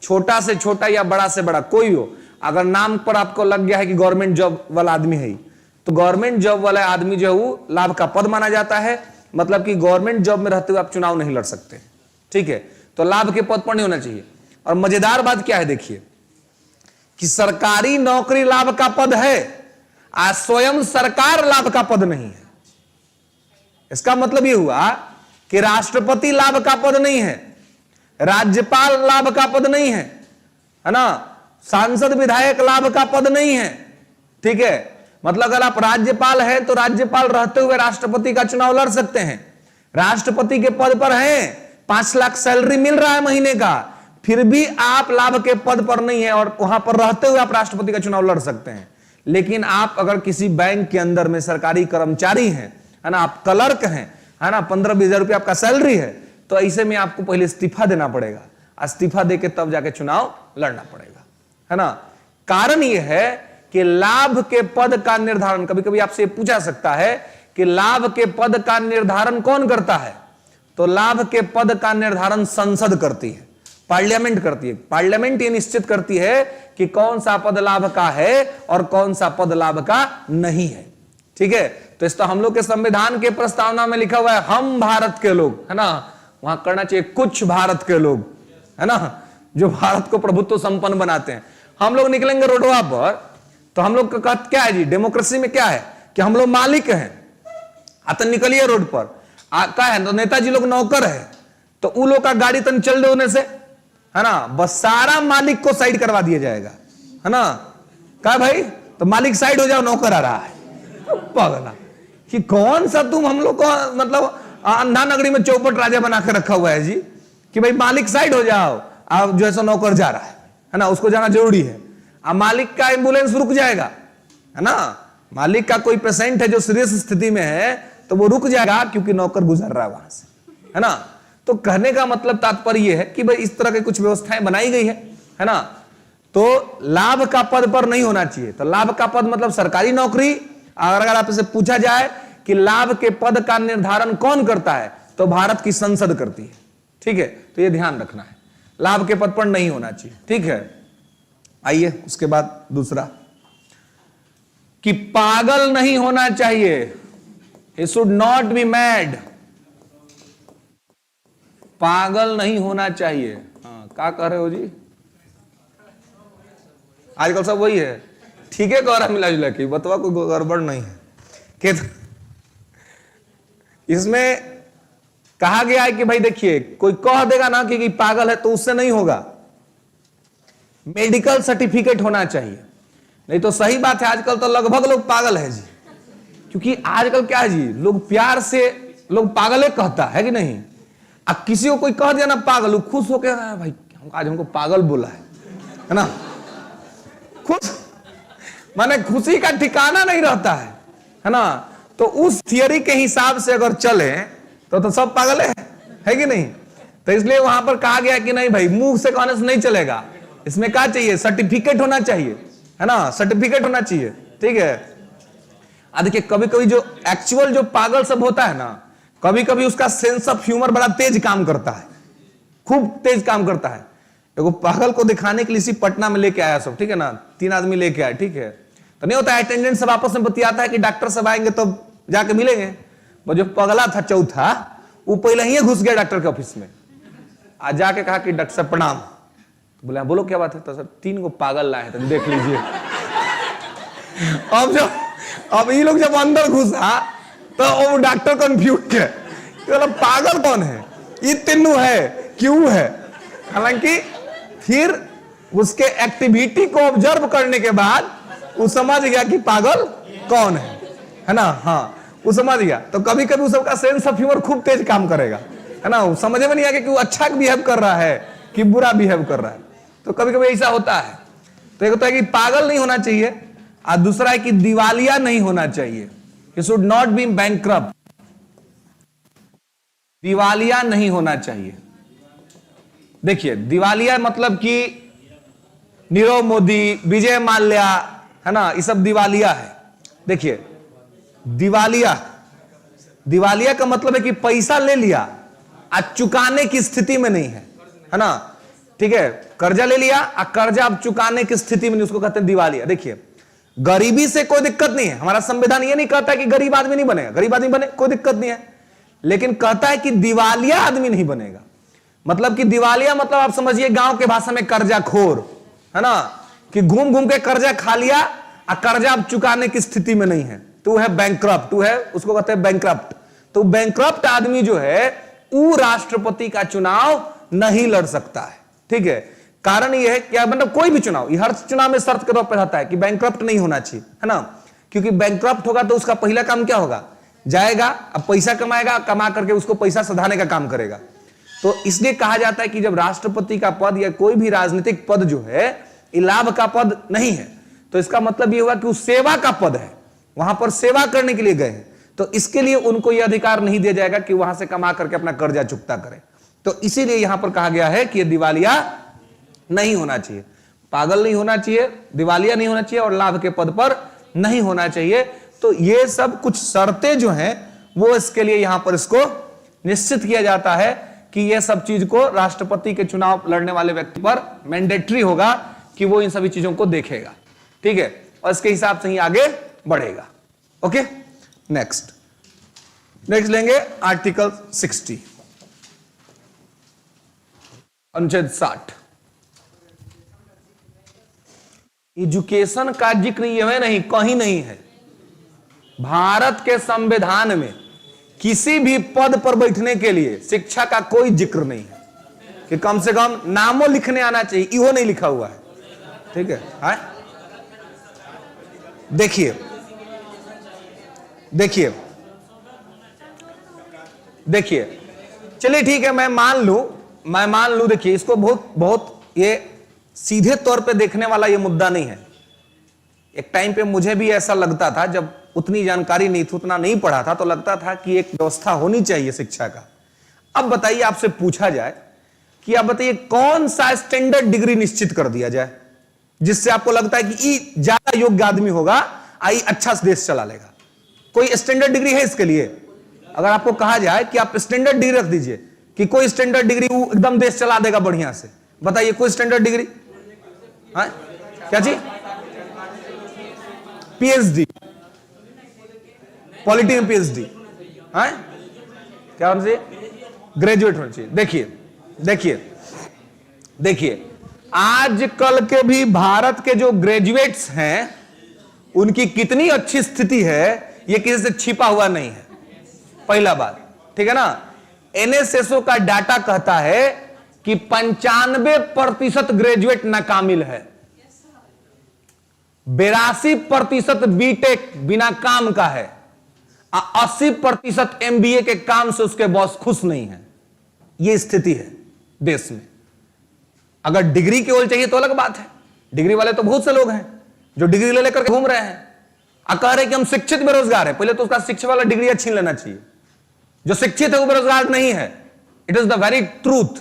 छोटा से छोटा या बड़ा से बड़ा कोई हो, अगर नाम पर आपको लग गया है कि गवर्नमेंट जॉब वाला आदमी है, तो गवर्नमेंट जॉब वाला आदमी जो है वो लाभ का पद माना जाता है। मतलब कि गवर्नमेंट जॉब में रहते हुए आप चुनाव नहीं लड़ सकते। ठीक है, तो लाभ के पद पर नहीं होना चाहिए। और मजेदार बात क्या है, देखिए कि सरकारी नौकरी लाभ का पद है, आज स्वयं सरकार लाभ का पद नहीं है। इसका मतलब यह हुआ कि राष्ट्रपति लाभ का पद नहीं है, राज्यपाल लाभ का पद नहीं है, है ना, सांसद विधायक लाभ का पद नहीं है। ठीक है, मतलब अगर आप राज्यपाल हैं तो राज्यपाल रहते हुए राष्ट्रपति का चुनाव लड़ सकते हैं। राष्ट्रपति के पद पर हैं, 5 लाख सैलरी मिल रहा है महीने का, फिर भी आप लाभ के पद पर नहीं है और वहां पर रहते हुए आप राष्ट्रपति का चुनाव लड़ सकते हैं। लेकिन आप अगर किसी बैंक के अंदर में सरकारी कर्मचारी हैं, है ना, आप क्लर्क हैं, है ना, 15-20 हजार रुपये आपका सैलरी है, तो ऐसे में आपको पहले इस्तीफा देना पड़ेगा। इस्तीफा देके तब जाके चुनाव लड़ना पड़ेगा, है ना। कारण यह है कि लाभ के पद का निर्धारण, कभी कभी आपसे पूछा सकता है कि लाभ के पद का निर्धारण कौन करता है, तो लाभ के पद का निर्धारण संसद करती है, पार्लियामेंट करती है। पार्लियामेंट ये निश्चित करती है कि कौन सा पद लाभ का है और कौन सा पद लाभ का नहीं है। ठीक है, तो इस तो हम लोग के संविधान के प्रस्तावना में लिखा हुआ है हम भारत के लोग, है ना, वहां करना चाहिए कुछ भारत के लोग, है ना। जो भारत को प्रभुत्व संपन्न बनाते हैं। हम लोग निकलेंगे रोडवा पर तो हम लोग का क्या है जी, डेमोक्रेसी में क्या है कि हम लोग मालिक हैं। तो निकलिए रोड पर क्या है, तो नेताजी लोग नौकर है, तो उ लोग का गाड़ी तन चल होने से, है ना, बस सारा मालिक को साइड करवा दिया जाएगा, है ना। क्या भाई, तो मालिक साइड हो जाओ, नौकर आ रहा है। पगला कि कौन सा तुम हम लोग को मतलब अंधा नगरी में चौपट राजा बना के रखा हुआ है जी, कि भाई मालिक साइड हो जाओ, अब जो है सो नौकर जा रहा है ना, उसको जाना जरूरी है। अब मालिक का एम्बुलेंस रुक जाएगा, है ना, मालिक का कोई पेशेंट है जो सीरियस स्थिति में है तो वो रुक जाएगा क्योंकि नौकर गुजर रहा है वहां से, है ना। तो कहने का मतलब तात्पर्य यह है कि भाई इस तरह की कुछ व्यवस्थाएं बनाई गई है ना। तो लाभ का पद पर नहीं होना चाहिए। तो लाभ का पद मतलब सरकारी नौकरी। अगर आपसे पूछा जाए कि लाभ के पद का निर्धारण कौन करता है, तो भारत की संसद करती है, ठीक है। तो यह ध्यान रखना है, लाभ के पद पर नहीं होना चाहिए, ठीक है। आइए उसके बाद दूसरा कि पागल नहीं होना चाहिए, he should not be mad, पागल नहीं होना चाहिए। हाँ, क्या कह रहे हो जी, आजकल सब वही है, ठीक है, कह रहा मिला जुला की बतवा, कोई गड़बड़ नहीं है। कि इसमें कहा गया है कि भाई देखिए, कोई कह देगा ना कि पागल है तो उससे नहीं होगा, मेडिकल सर्टिफिकेट होना चाहिए। नहीं तो सही बात है, आजकल तो लगभग लोग पागल है जी, क्योंकि आजकल क्या है जी, लोग प्यार से लोग पागल कहता है कि नहीं। अब किसी को कोई कह दिया ना पागल, खुश होकर भाई आज हमको पागल बोला है ना, खुश माने खुशी का ठिकाना नहीं रहता है ना। तो उस थियरी के हिसाब से अगर चले तो सब पागल है कि नहीं। तो इसलिए वहां पर कहा गया कि नहीं भाई, मुंह से कहने से नहीं चलेगा, इसमें क्या चाहिए, सर्टिफिकेट होना चाहिए, है ना, सर्टिफिकेट होना चाहिए, ठीक है। देखिए कभी कभी जो एक्चुअल जो पागल सब होता है ना, कभी कभी उसका सेंस ऑफ ह्यूमर बड़ा तेज काम करता है, खूब तेज काम करता है। देखो पागल को दिखाने के लिए इसी पटना में लेके आया सब, ठीक है ना, 3 आदमी लेके आए, ठीक है। तो नहीं होता अटेंडेंट सब आपस में बतियाता है कि डॉक्टर सब आएंगे तो जाके मिलेंगे। वो जो पगला था चौथा, वो पहले ही घुस गया डॉक्टर के ऑफिस में, आज जाके कहा कि डॉक्टर साहब प्रणाम। तो बोले बोलो क्या बात है। तो सर 3 को पागल लाए हैं, तो देख लीजिए। अब ये लोग जब अंदर घुसा तो वो डॉक्टर कंफ्यूज है, तो पागल कौन है, ये तीनों है क्यों है। हालांकि फिर उसके एक्टिविटी को ऑब्जर्व करने के बाद वो समझ गया कि पागल कौन है ना। हाँ, वो समझ गया। तो कभी कभी उस सबका सेंस ऑफ ह्यूमर खूब तेज काम करेगा, है ना। वो समझ में नहीं आएगा कि वो अच्छा बिहेव कर रहा है कि बुरा बिहेव कर रहा है। तो कभी कभी ऐसा होता है। तो एक होता है कि पागल नहीं होना चाहिए, और दूसरा है कि दिवालिया नहीं होना चाहिए, he should not be bankrupt, दिवालिया नहीं होना चाहिए। देखिए दिवालिया मतलब कि नीरव मोदी, विजय माल्या, है ना, ये सब दिवालिया है। देखिए दिवालिया का मतलब है कि पैसा ले लिया, आज चुकाने की स्थिति में नहीं है ना, ठीक है। कर्जा ले लिया, कर्जा अब चुकाने की स्थिति में नहीं, उसको कहते हैं दिवालिया। देखिए गरीबी से कोई दिक्कत नहीं है, हमारा संविधान ये नहीं कहता कि गरीब आदमी नहीं बनेगा, गरीब आदमी बने कोई दिक्कत नहीं है, लेकिन कहता है कि दिवालिया आदमी नहीं बनेगा। मतलब कि दिवालिया मतलब आप समझिए गांव के भाषा में कर्जाखोर, है ना, कि घूम घूम के कर्जा खा लिया और कर्जा अब चुकाने की स्थिति में नहीं है, तो है बैंकक्रप्ट, है उसको कहते हैं बैंकक्रप्ट। तो बैंकक्रप्ट आदमी जो है वो राष्ट्रपति का चुनाव नहीं लड़ सकता है, ठीक है। कारण यह है क्या, मतलब कोई भी चुनाव, हर चुनाव में शर्त के तौर पर रहता है कि बैंकक्रप्ट नहीं होना चाहिए, है ना। क्योंकि बैंकक्रप्ट होगा तो उसका पहला काम क्या होगा, जाएगा अब पैसा कमाएगा, कमा करके उसको पैसा सधाने का काम करेगा। तो इसलिए कहा जाता है कि जब राष्ट्रपति का पद या कोई भी राजनीतिक पद जो है ये लाभ का पद नहीं है, तो इसका मतलब यह हुआ कि वो सेवा का पद है, वहां पर सेवा करने के लिए गए हैं। तो इसके लिए उनको यह अधिकार नहीं दिया जाएगा कि वहां से कमा करके अपना कर्जा चुकता करें। तो इसीलिए यहां पर कहा गया है कि यह दिवालिया नहीं होना चाहिए, पागल नहीं होना चाहिए, दिवालिया नहीं होना चाहिए और लाभ के पद पर नहीं होना चाहिए। तो ये सब कुछ शर्तें जो हैं वो इसके लिए यहां पर इसको निश्चित किया जाता है कि ये सब चीज को राष्ट्रपति के चुनाव लड़ने वाले व्यक्ति पर मैंडेटरी होगा कि वो इन सभी चीजों को देखेगा, ठीक है, और इसके हिसाब से ही आगे बढ़ेगा। ओके, नेक्स्ट लेंगे आर्टिकल 60, अनुच्छेद 60। एजुकेशन का जिक्र ये नहीं, कहीं नहीं है। भारत के संविधान में किसी भी पद पर बैठने के लिए शिक्षा का कोई जिक्र नहीं है कि कम से कम नामों लिखने आना चाहिए, इहो नहीं लिखा हुआ है। ठीक है, देखिए देखिए देखिए, चलिए ठीक है, मैं मान लूं, देखिए इसको बहुत ये सीधे तौर पे देखने वाला ये मुद्दा नहीं है। एक टाइम पे मुझे भी ऐसा लगता था, जब उतनी जानकारी नहीं थी, उतना नहीं पढ़ा था, तो लगता था कि एक व्यवस्था होनी चाहिए शिक्षा का। अब बताइए, आपसे पूछा जाए कि आप बताइए कौन सा स्टैंडर्ड डिग्री निश्चित कर दिया जाए जिससे आपको लगता है कि ये ज्यादा योग्य आदमी होगा, आई अच्छा से देश चला लेगा। कोई स्टैंडर्ड डिग्री है इसके लिए? अगर आपको कहा जाए कि आप स्टैंडर्ड डिग्री रख दीजिए कि कोई स्टैंडर्ड डिग्री वो एकदम देश चला देगा बढ़िया से, बताइए कोई स्टैंडर्ड डिग्री? हाँ, क्या चीज? पीएचडी, पॉलिटी में पीएचडी, हाँ क्या होना चाहिए? ग्रेजुएट होना चाहिए। देखिए देखिए देखिए, आजकल के भी भारत के जो ग्रेजुएट्स हैं उनकी कितनी अच्छी स्थिति है, ये किसी से छिपा हुआ नहीं है। पहला बात, ठीक है ना। एनएसएसओ का डाटा कहता है कि 95% ग्रेजुएट नाकामिल है, 82% बीटेक बिना काम का है, 80% एमबीए के काम से उसके बॉस खुश नहीं है। यह स्थिति है देश में। अगर डिग्री की ओर चाहिए तो अलग बात है, डिग्री वाले तो बहुत से लोग हैं जो डिग्री ले लेकर घूम रहे हैं और कह रहे हैं कि हम शिक्षित बेरोजगार है। पहले तो उसका शिक्षा वाला डिग्री छीन लेना चाहिए। जो शिक्षित है वो बेरोजगार नहीं है, it is the very truth.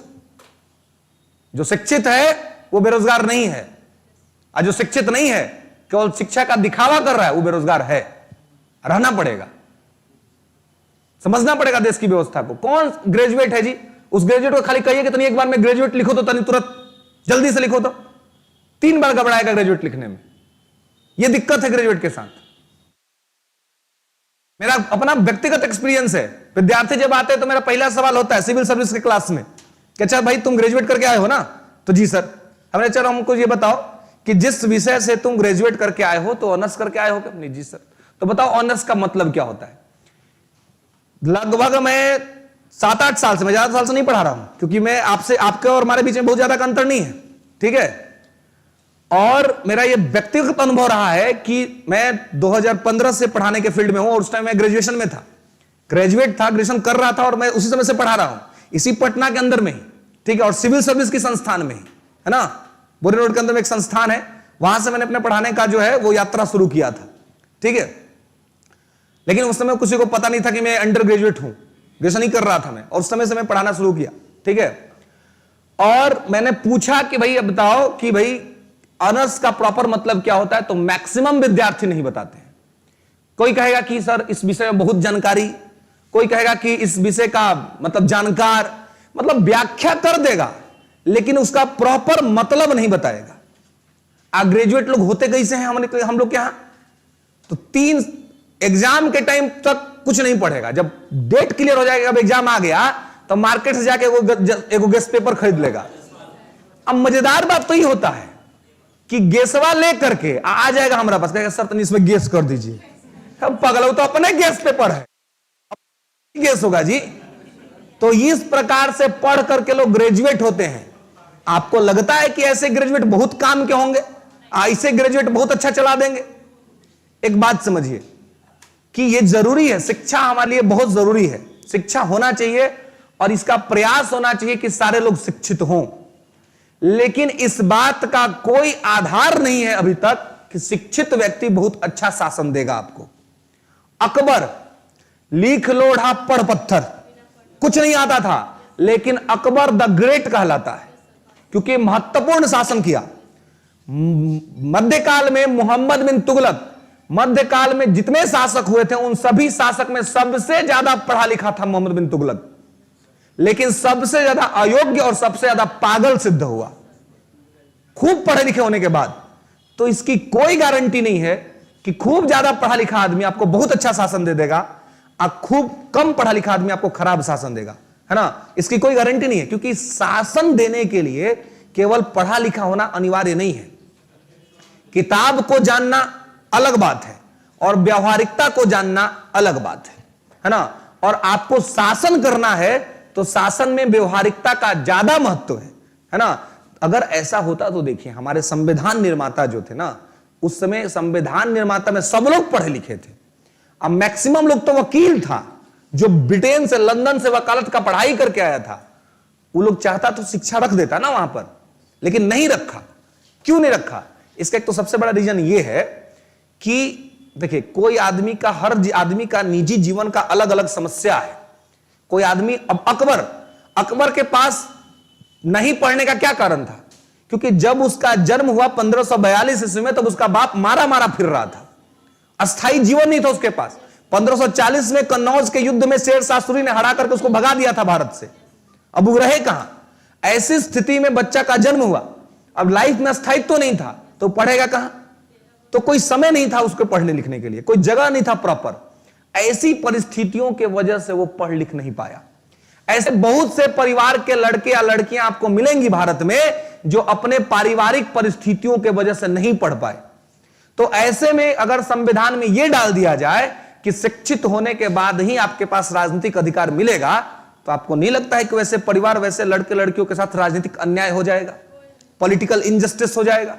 जो शिक्षित है वो बेरोजगार नहीं है, और जो शिक्षित नहीं है केवल शिक्षा का दिखावा कर रहा है वो बेरोजगार है। रहना पड़ेगा, समझना पड़ेगा देश की व्यवस्था को। कौन ग्रेजुएट है जी? उस ग्रेजुएट को खाली कहिए कि तनी एक बार में ग्रेजुएट लिखो तो तनी तुरंत जल्दी से लिखो, तो 3 बार घबराएगा ग्रेजुएट लिखने में। यह दिक्कत है ग्रेजुएट के साथ। मेरा अपना व्यक्तिगत एक्सपीरियंस है। विद्यार्थी जब आते हैं तो मेरा पहला सवाल होता है सिविल सर्विस के क्लास में कि अच्छा भाई तुम ग्रेजुएट करके आए हो ना? तो जी सर। हमने चलो हमको ये बताओ कि जिस विषय से तुम ग्रेजुएट करके आए हो तो ऑनर्स करके आए हो क्या? नहीं जी सर। तो बताओ ऑनर्स का मतलब क्या होता है? लगभग मैं 7-8 साल से, मैं ज्यादा साल से नहीं पढ़ा रहा हूं क्योंकि मैं आपसे, आपके और हमारे बीच में बहुत ज्यादा का अंतर नहीं है, ठीक है। और मेरा यह व्यक्तिगत अनुभव रहा है कि मैं 2015 से पढ़ाने के फील्ड में हूं और उस टाइम मैं ग्रेजुएशन में था, ग्रेजुएट था, ग्रेजुएशन कर रहा था और मैं उसी समय से पढ़ा रहा हूं इसी पटना के अंदर में ही, ठीक है। और सिविल सर्विस की संस्थान में ही, है ना, बोरी रोड के अंदर में एक संस्थान है, वहां से मैंने अपने पढ़ाने का जो है वो यात्रा शुरू किया था, ठीक है। लेकिन उस समय किसी को पता नहीं था कि मैं अंडर ग्रेजुएट हूं, ग्रेजुएशन ही कर रहा था मैं, और उस समय से मैं पढ़ाना शुरू किया, ठीक है। और मैंने पूछा कि भाई अब बताओ कि भाई ऑनर्स का प्रॉपर मतलब क्या होता है, तो मैक्सिमम विद्यार्थी नहीं बताते हैं। कोई कहेगा कि सर इस विषय में बहुत जानकारी, कोई कहेगा कि इस विषय का मतलब जानकार, मतलब व्याख्या कर देगा लेकिन उसका प्रॉपर मतलब नहीं बताएगा। ग्रेजुएट लोग होते कैसे हैं हम लोग के यहां? तो 3 एग्जाम के टाइम तक कुछ नहीं पढ़ेगा, जब डेट क्लियर हो जाएगा, अब एग्जाम आ गया तो मार्केट से जाके एगो गेस पेपर खरीद लेगा। अब मजेदार बात तो ही होता है कि गेसवा ले करके आ जाएगा हमारा पास, कहेगा सर तनी इसमें गेस कर दीजिए। अब पगला तो अपने गेस पेपर है, गेस होगा जी। तो इस प्रकार से पढ़ करके लोग ग्रेजुएट होते हैं। आपको लगता है कि ऐसे ग्रेजुएट बहुत काम के होंगे, ऐसे ग्रेजुएट बहुत अच्छा चला देंगे? एक बात समझिए कि यह जरूरी है, शिक्षा हमारे लिए बहुत जरूरी है, शिक्षा होना चाहिए और इसका प्रयास होना चाहिए कि सारे लोग शिक्षित हों। लेकिन इस बात का कोई आधार नहीं है अभी तक कि शिक्षित व्यक्ति बहुत अच्छा शासन देगा आपको। अकबर लिख लोढ़ा पढ़ पत्थर, कुछ नहीं आता था, लेकिन अकबर द ग्रेट कहलाता है क्योंकि महत्वपूर्ण शासन किया। मध्यकाल में मोहम्मद बिन तुगलक, मध्यकाल में जितने शासक हुए थे उन सभी शासक में सबसे ज्यादा पढ़ा लिखा था मोहम्मद बिन तुगलक, लेकिन सबसे ज्यादा अयोग्य और सबसे ज्यादा पागल सिद्ध हुआ खूब पढ़े लिखे होने के बाद। तो इसकी कोई गारंटी नहीं है कि खूब ज्यादा पढ़ा लिखा आदमी आपको बहुत अच्छा शासन दे देगा और खूब कम पढ़ा लिखा आदमी आपको खराब शासन देगा, है ना। इसकी कोई गारंटी नहीं है क्योंकि शासन देने के लिए केवल पढ़ा लिखा होना अनिवार्य नहीं है। किताब को जानना अलग बात है और व्यावहारिकता को जानना अलग बात है ना। और आपको शासन करना है तो शासन में व्यावहारिकता का ज्यादा महत्व है ना। अगर ऐसा होता तो देखिए, हमारे संविधान निर्माता जो थे ना, उस समय संविधान निर्माता में सब लोग पढ़े लिखे थे। अब मैक्सिमम लोग तो वकील था, जो ब्रिटेन से, लंदन से वकालत का पढ़ाई करके आया था। वो लोग चाहता तो शिक्षा रख देता ना वहां पर, लेकिन नहीं रखा। क्यों नहीं रखा? इसका एक तो सबसे बड़ा रीजन ये है कि देखिए, कोई आदमी का, हर आदमी का निजी जीवन का अलग अलग समस्या है। कोई आदमी, अब अकबर के पास नहीं पढ़ने का क्या कारण था? क्योंकि जब उसका जन्म हुआ 1542 ईस्वी में, तब उसका बाप मारा मारा फिर रहा था, अस्थाई जीवन नहीं था उसके पास। 1540 में कन्नौज के युद्ध में शेर शाह सूरी ने हरा करके उसको भगा दिया था भारत से। अब वो रहे कहां? ऐसी स्थिति में बच्चा का जन्म हुआ, अब लाइफ में अस्थायित्व तो नहीं था, तो पढ़ेगा कहां? तो कोई समय नहीं था उसको पढ़ने लिखने के लिए, कोई जगह नहीं था प्रॉपर। ऐसी परिस्थितियों के वजह से वो पढ़ लिख नहीं पाया। ऐसे बहुत से परिवार के लड़के या लड़कियां आपको मिलेंगी भारत में, जो अपने पारिवारिक परिस्थितियों के वजह से नहीं पढ़ पाए। तो ऐसे में अगर संविधान में यह डाल दिया जाए कि शिक्षित होने के बाद ही आपके पास राजनीतिक अधिकार मिलेगा, तो आपको नहीं लगता है कि वैसे परिवार, वैसे लड़के लड़कियों के साथ राजनीतिक अन्याय हो जाएगा, पॉलिटिकल इनजस्टिस हो जाएगा?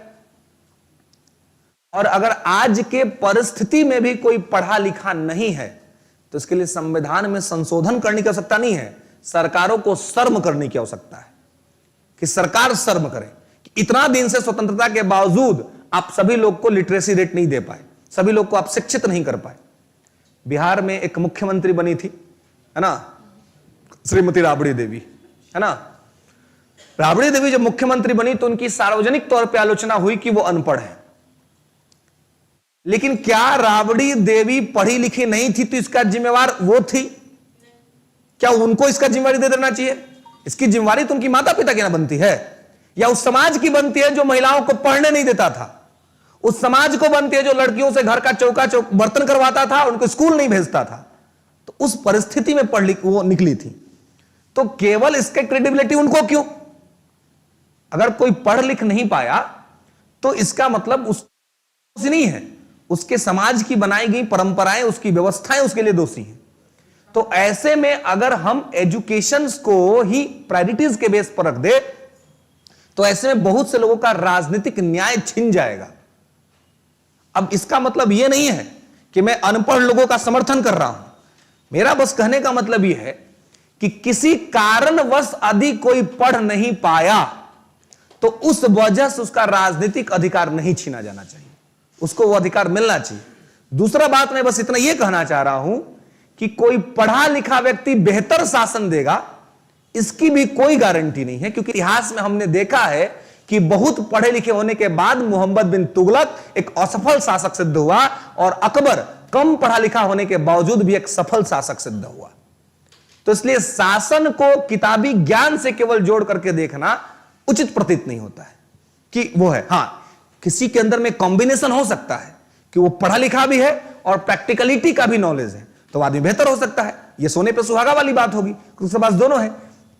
और अगर आज के परिस्थिति में भी कोई पढ़ा लिखा नहीं है, तो इसके लिए संविधान में संशोधन करने की आवश्यकता नहीं है, सरकारों को शर्म करने की आवश्यकता है कि सरकार शर्म करे कि इतना दिन से स्वतंत्रता के बावजूद आप सभी लोग को लिटरेसी रेट नहीं दे पाए, सभी लोग को आप शिक्षित नहीं कर पाए। बिहार में एक मुख्यमंत्री बनी थी, है ना, श्रीमती राबड़ी देवी, है ना। राबड़ी देवी जब मुख्यमंत्री बनी तो उनकी सार्वजनिक तौर पर आलोचना हुई कि वो अनपढ़ है। लेकिन क्या राबड़ी देवी पढ़ी लिखी नहीं थी तो इसका जिम्मेवार वो थी? क्या उनको इसका जिम्मेवारी दे देना चाहिए? इसकी जिम्मेवारी तो उनकी माता पिता की ना बनती है, या उस समाज की बनती है जो महिलाओं को पढ़ने नहीं देता था, उस समाज को बनती है जो लड़कियों से घर का चौका बर्तन करवाता था, उनको स्कूल नहीं भेजता था। तो उस परिस्थिति में पढ़ लिख वो निकली थी, तो केवल इसके क्रेडिबिलिटी उनको क्यों? अगर कोई पढ़ लिख नहीं पाया तो इसका मतलब उस नहीं है, उसके समाज की बनाई गई परंपराएं, उसकी व्यवस्थाएं उसके लिए दोषी हैं। तो ऐसे में अगर हम एजुकेशन को ही प्रायोरिटीज के बेस पर रख दे, तो ऐसे में बहुत से लोगों का राजनीतिक न्याय छिन जाएगा। अब इसका मतलब यह नहीं है कि मैं अनपढ़ लोगों का समर्थन कर रहा हूं। मेरा बस कहने का मतलब यह है कि किसी कारणवश यदि कोई पढ़ नहीं पाया तो उस वजह से उसका राजनीतिक अधिकार नहीं छीना जाना चाहिए, उसको वो अधिकार मिलना चाहिए। दूसरा बात मैं बस इतना यह कहना चाह रहा हूं कि कोई पढ़ा लिखा व्यक्ति बेहतर शासन देगा, इसकी भी कोई गारंटी नहीं है, क्योंकि इतिहास में हमने देखा है कि बहुत पढ़े लिखे होने के बाद मोहम्मद बिन तुगलक एक असफल शासक सिद्ध हुआ और अकबर कम पढ़ा लिखा होने के बावजूद भी एक सफल शासक सिद्ध हुआ। तो इसलिए शासन को किताबी ज्ञान से केवल जोड़ करके देखना उचित प्रतीत नहीं होता है कि वो है। हां, किसी के अंदर में कॉम्बिनेशन हो सकता है कि वो पढ़ा लिखा भी है और प्रैक्टिकलिटी का भी नॉलेज है, तो आदमी बेहतर हो सकता है। ये सोने पे सुहागा वाली बात होगी, उसके पास दोनों है।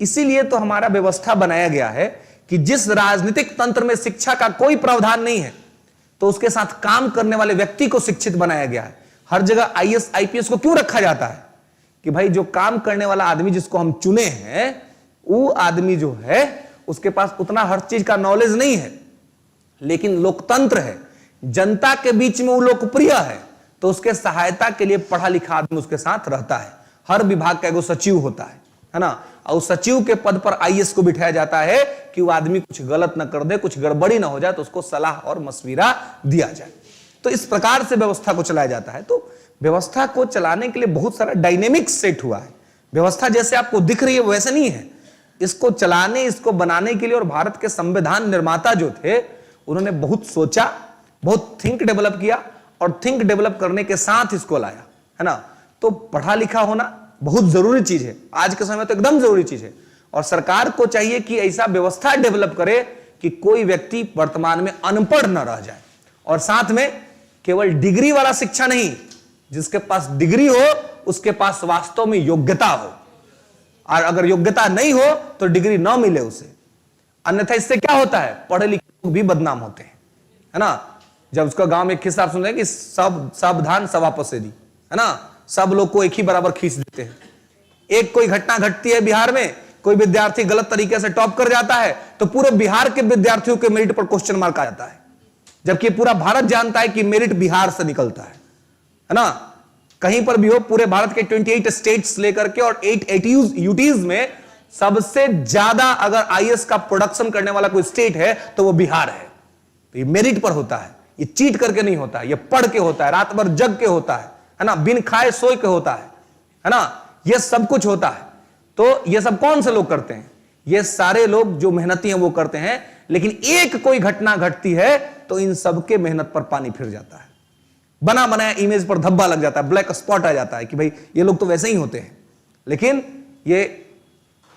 इसीलिए तो हमारा व्यवस्था बनाया गया है कि जिस राजनीतिक तंत्र में शिक्षा का कोई प्रावधान नहीं है, तो उसके साथ काम करने वाले व्यक्ति को शिक्षित बनाया गया है। हर जगह आईएएस आईपीएस को क्यों रखा जाता है? कि भाई जो काम करने वाला आदमी जिसको हम चुने हैं, वो आदमी जो है उसके पास उतना हर चीज का नॉलेज नहीं है, लेकिन लोकतंत्र है, जनता के बीच में वो लोकप्रिय है, तो उसके सहायता के लिए पढ़ा लिखा आदमी उसके साथ रहता है। हर विभाग का एगो सचिव होता है ना, और सचिव के पद पर आईएएस को बिठाया जाता है कि वो आदमी कुछ गलत ना कर दे, कुछ गड़बड़ी ना हो जाए, तो उसको सलाह और मशविरा दिया जाए। तो इस प्रकार से व्यवस्था को चलाया जाता है। तो व्यवस्था को चलाने के लिए बहुत सारा डायनेमिक्स सेट हुआ है। व्यवस्था जैसे आपको दिख रही है वैसे नहीं है, इसको चलाने, इसको बनाने के लिए, और भारत के संविधान निर्माता जो थे उन्होंने बहुत सोचा, बहुत थिंक डेवलप किया, और थिंक डेवलप करने के साथ इसको लाया, है ना। तो पढ़ा लिखा होना बहुत जरूरी चीज है, आज के समय में तो एकदम जरूरी चीज है। और सरकार को चाहिए कि ऐसा व्यवस्था डेवलप करे कि कोई व्यक्ति वर्तमान में अनपढ़ न रह जाए, और साथ में केवल डिग्री वाला शिक्षा नहीं, जिसके पास डिग्री हो उसके पास वास्तव में योग्यता हो, और अगर योग्यता नहीं हो तो डिग्री ना मिले उसे। अन्यथा इससे क्या होता है, पढ़े लिखे लोग भी बदनाम होते हैं, है ना। जब उसका गांव में एक किस्सा आप सुन रहे हैं कि सब सावधान सब आपस से दी, है ना, सब लोग को एक ही बराबर खींच देते हैं। एक कोई घटना घटती है बिहार में, कोई विद्यार्थी गलत तरीके से टॉप कर जाता है तो पूरे बिहार के विद्यार्थियों के मेरिट पर क्वेश्चन मार्क आ जाता है, जबकि पूरा भारत जानता है कि मेरिट बिहार से निकलता है ना। कहीं पर भी हो, पूरे भारत के 28 स्टेट्स लेकर के और 8 यूटीज में सबसे ज्यादा अगर आईएएस का प्रोडक्शन करने वाला कोई स्टेट है तो वो बिहार है। तो ये मेरिट पर होता है, ये चीट करके नहीं होता है, ये पढ़ के होता है, रात भर जग के होता है ना, बिन खाए सोए के होता है ना, ये सब कुछ होता है। तो ये सब कौन से लोग करते हैं? ये सारे लोग जो मेहनती हैं वो करते हैं, लेकिन एक कोई घटना घटती है तो इन सबके मेहनत पर पानी फिर जाता है, बना बनाया इमेज पर धब्बा लग जाता है, ब्लैक स्पॉट आ जाता है कि भाई ये लोग तो वैसे ही होते हैं। लेकिन ये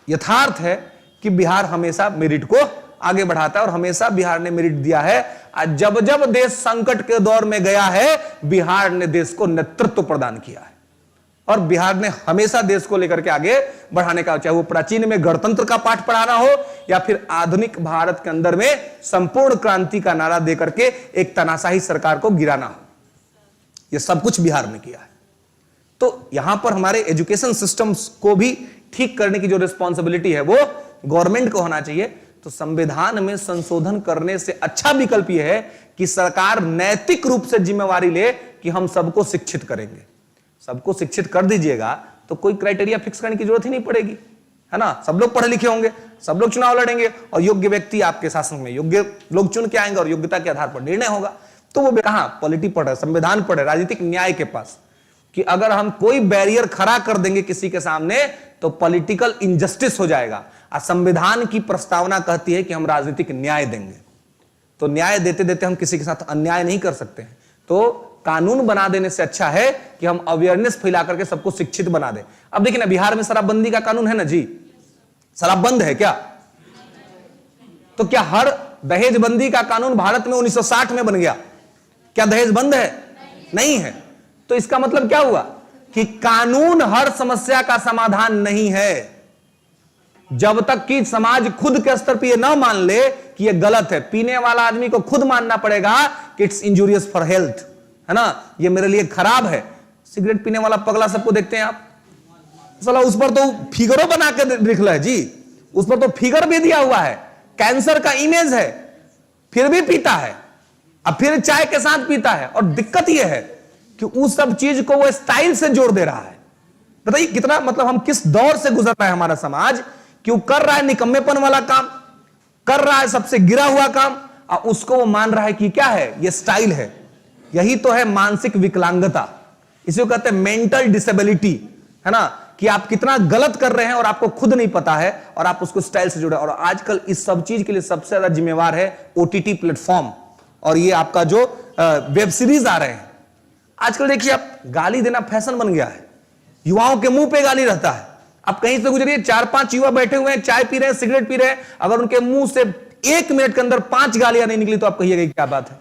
यथार्थ है कि बिहार हमेशा मेरिट को आगे बढ़ाता है और हमेशा बिहार ने मेरिट दिया है। जब जब देश संकट के दौर में गया है, बिहार ने देश को नेतृत्व प्रदान किया है और बिहार ने हमेशा देश को लेकर के आगे बढ़ाने का, चाहे वो प्राचीन में गणतंत्र का पाठ पढ़ाना हो या फिर आधुनिक भारत के अंदर में संपूर्ण क्रांति का नारा देकर के एक तानाशाही सरकार को गिराना हो, ये सब कुछ बिहार ने किया है। तो यहां पर हमारे एजुकेशन सिस्टम्स को भी ठीक करने की जो रिस्पॉन्सिबिलिटी है वो गवर्नमेंट को होना चाहिए। तो संविधान में संशोधन करने से अच्छा विकल्प यह है कि सरकार नैतिक रूप से जिम्मेवारी ले कि हम सबको शिक्षित करेंगे। सबको शिक्षित कर दीजिएगा तो कोई क्राइटेरिया फिक्स करने की जरूरत ही नहीं पड़ेगी, है ना। सब लोग पढ़े लिखे होंगे, सब लोग चुनाव लड़ेंगे और योग्य व्यक्ति आपके शासन में योग्य लोग चुन के आएंगे और योग्यता के आधार पर निर्णय होगा। तो वो कहां पॉलिटी पढ़े, संविधान पढ़े, राजनीतिक न्याय के पास, कि अगर हम कोई बैरियर खड़ा कर देंगे किसी के सामने तो पॉलिटिकल इनजस्टिस हो जाएगा। और संविधान की प्रस्तावना कहती है कि हम राजनीतिक न्याय देंगे, तो न्याय देते देते हम किसी के साथ अन्याय नहीं कर सकते हैं। तो कानून बना देने से अच्छा है कि हम अवेयरनेस फैला करके सबको शिक्षित बना दें। अब देखिए ना, बिहार में शराबबंदी का कानून है ना जी, शराब बंद है क्या? तो क्या हर दहेजबंदी का कानून भारत में 1960 में बन गया? क्या दहेज बंद है? नहीं है। तो इसका मतलब क्या हुआ कि कानून हर समस्या का समाधान नहीं है। जब तक कि समाज खुद के स्तर पर यह ना मान ले कि यह गलत है, पीने वाला आदमी को खुद मानना पड़ेगा कि इट्स इंजूरियस फॉर हेल्थ, है ना, ये मेरे लिए खराब है। सिगरेट पीने वाला पगला सबको देखते हैं आप, साला उस पर तो फिगरों बना के लिखला है जी, उस पर तो फिगर भी दिया हुआ है, कैंसर का इमेज है, फिर भी पीता है, अब फिर चाय के साथ पीता है। और दिक्कत यह है कि उस सब चीज को वो स्टाइल से जोड़ दे रहा है। बताइए कितना, मतलब हम किस दौर से गुजर रहा है हमारा समाज, क्यों कर रहा है निकम्मेपन वाला काम, कर रहा है सबसे गिरा हुआ काम, और उसको वो मान रहा है कि क्या है, ये स्टाइल है। यही तो है मानसिक विकलांगता, इसी को कहते हैं मेंटल डिसेबिलिटी, है ना, कि आप कितना गलत कर रहे हैं और आपको खुद नहीं पता है और आप उसको स्टाइल से जुड़े। और आजकल इस सब चीज के लिए सबसे ज्यादा जिम्मेवार है ओटीटी प्लेटफॉर्म और ये आपका जो वेब सीरीज आ रहे हैं। आजकल देखिए आप, गाली देना फैशन बन गया है, युवाओं के मुंह पे गाली रहता है। आप कहीं से गुजरिए, 4-5 युवा बैठे हुए हैं, चाय पी रहे हैं, सिगरेट पी रहे हैं, अगर उनके मुंह से 1 मिनट के अंदर 5 गालियां नहीं निकली तो आप कहिएगा क्या बात है।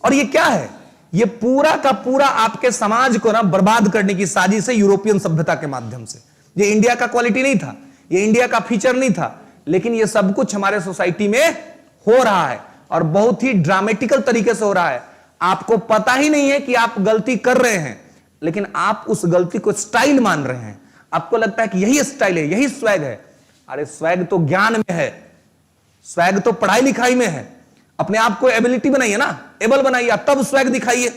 और ये क्या है, ये पूरा का पूरा आपके समाज को ना बर्बाद करने की साजिश है यूरोपियन सभ्यता के माध्यम से। ये इंडिया का क्वालिटी नहीं था, ये इंडिया का फीचर नहीं था, लेकिन ये सब कुछ हमारे सोसाइटी में हो रहा है और बहुत ही ड्रामेटिकल तरीके से हो रहा है। आपको पता ही नहीं है कि आप गलती कर रहे हैं, लेकिन आप उस गलती को स्टाइल मान रहे हैं। आपको लगता है कि यही स्टाइल है, यही स्वैग है। अरे स्वैग तो ज्ञान में है, स्वैग तो पढ़ाई लिखाई में है। अपने आप को एबिलिटी बनाइए ना, एबल बनाइए, तब स्वैग दिखाइए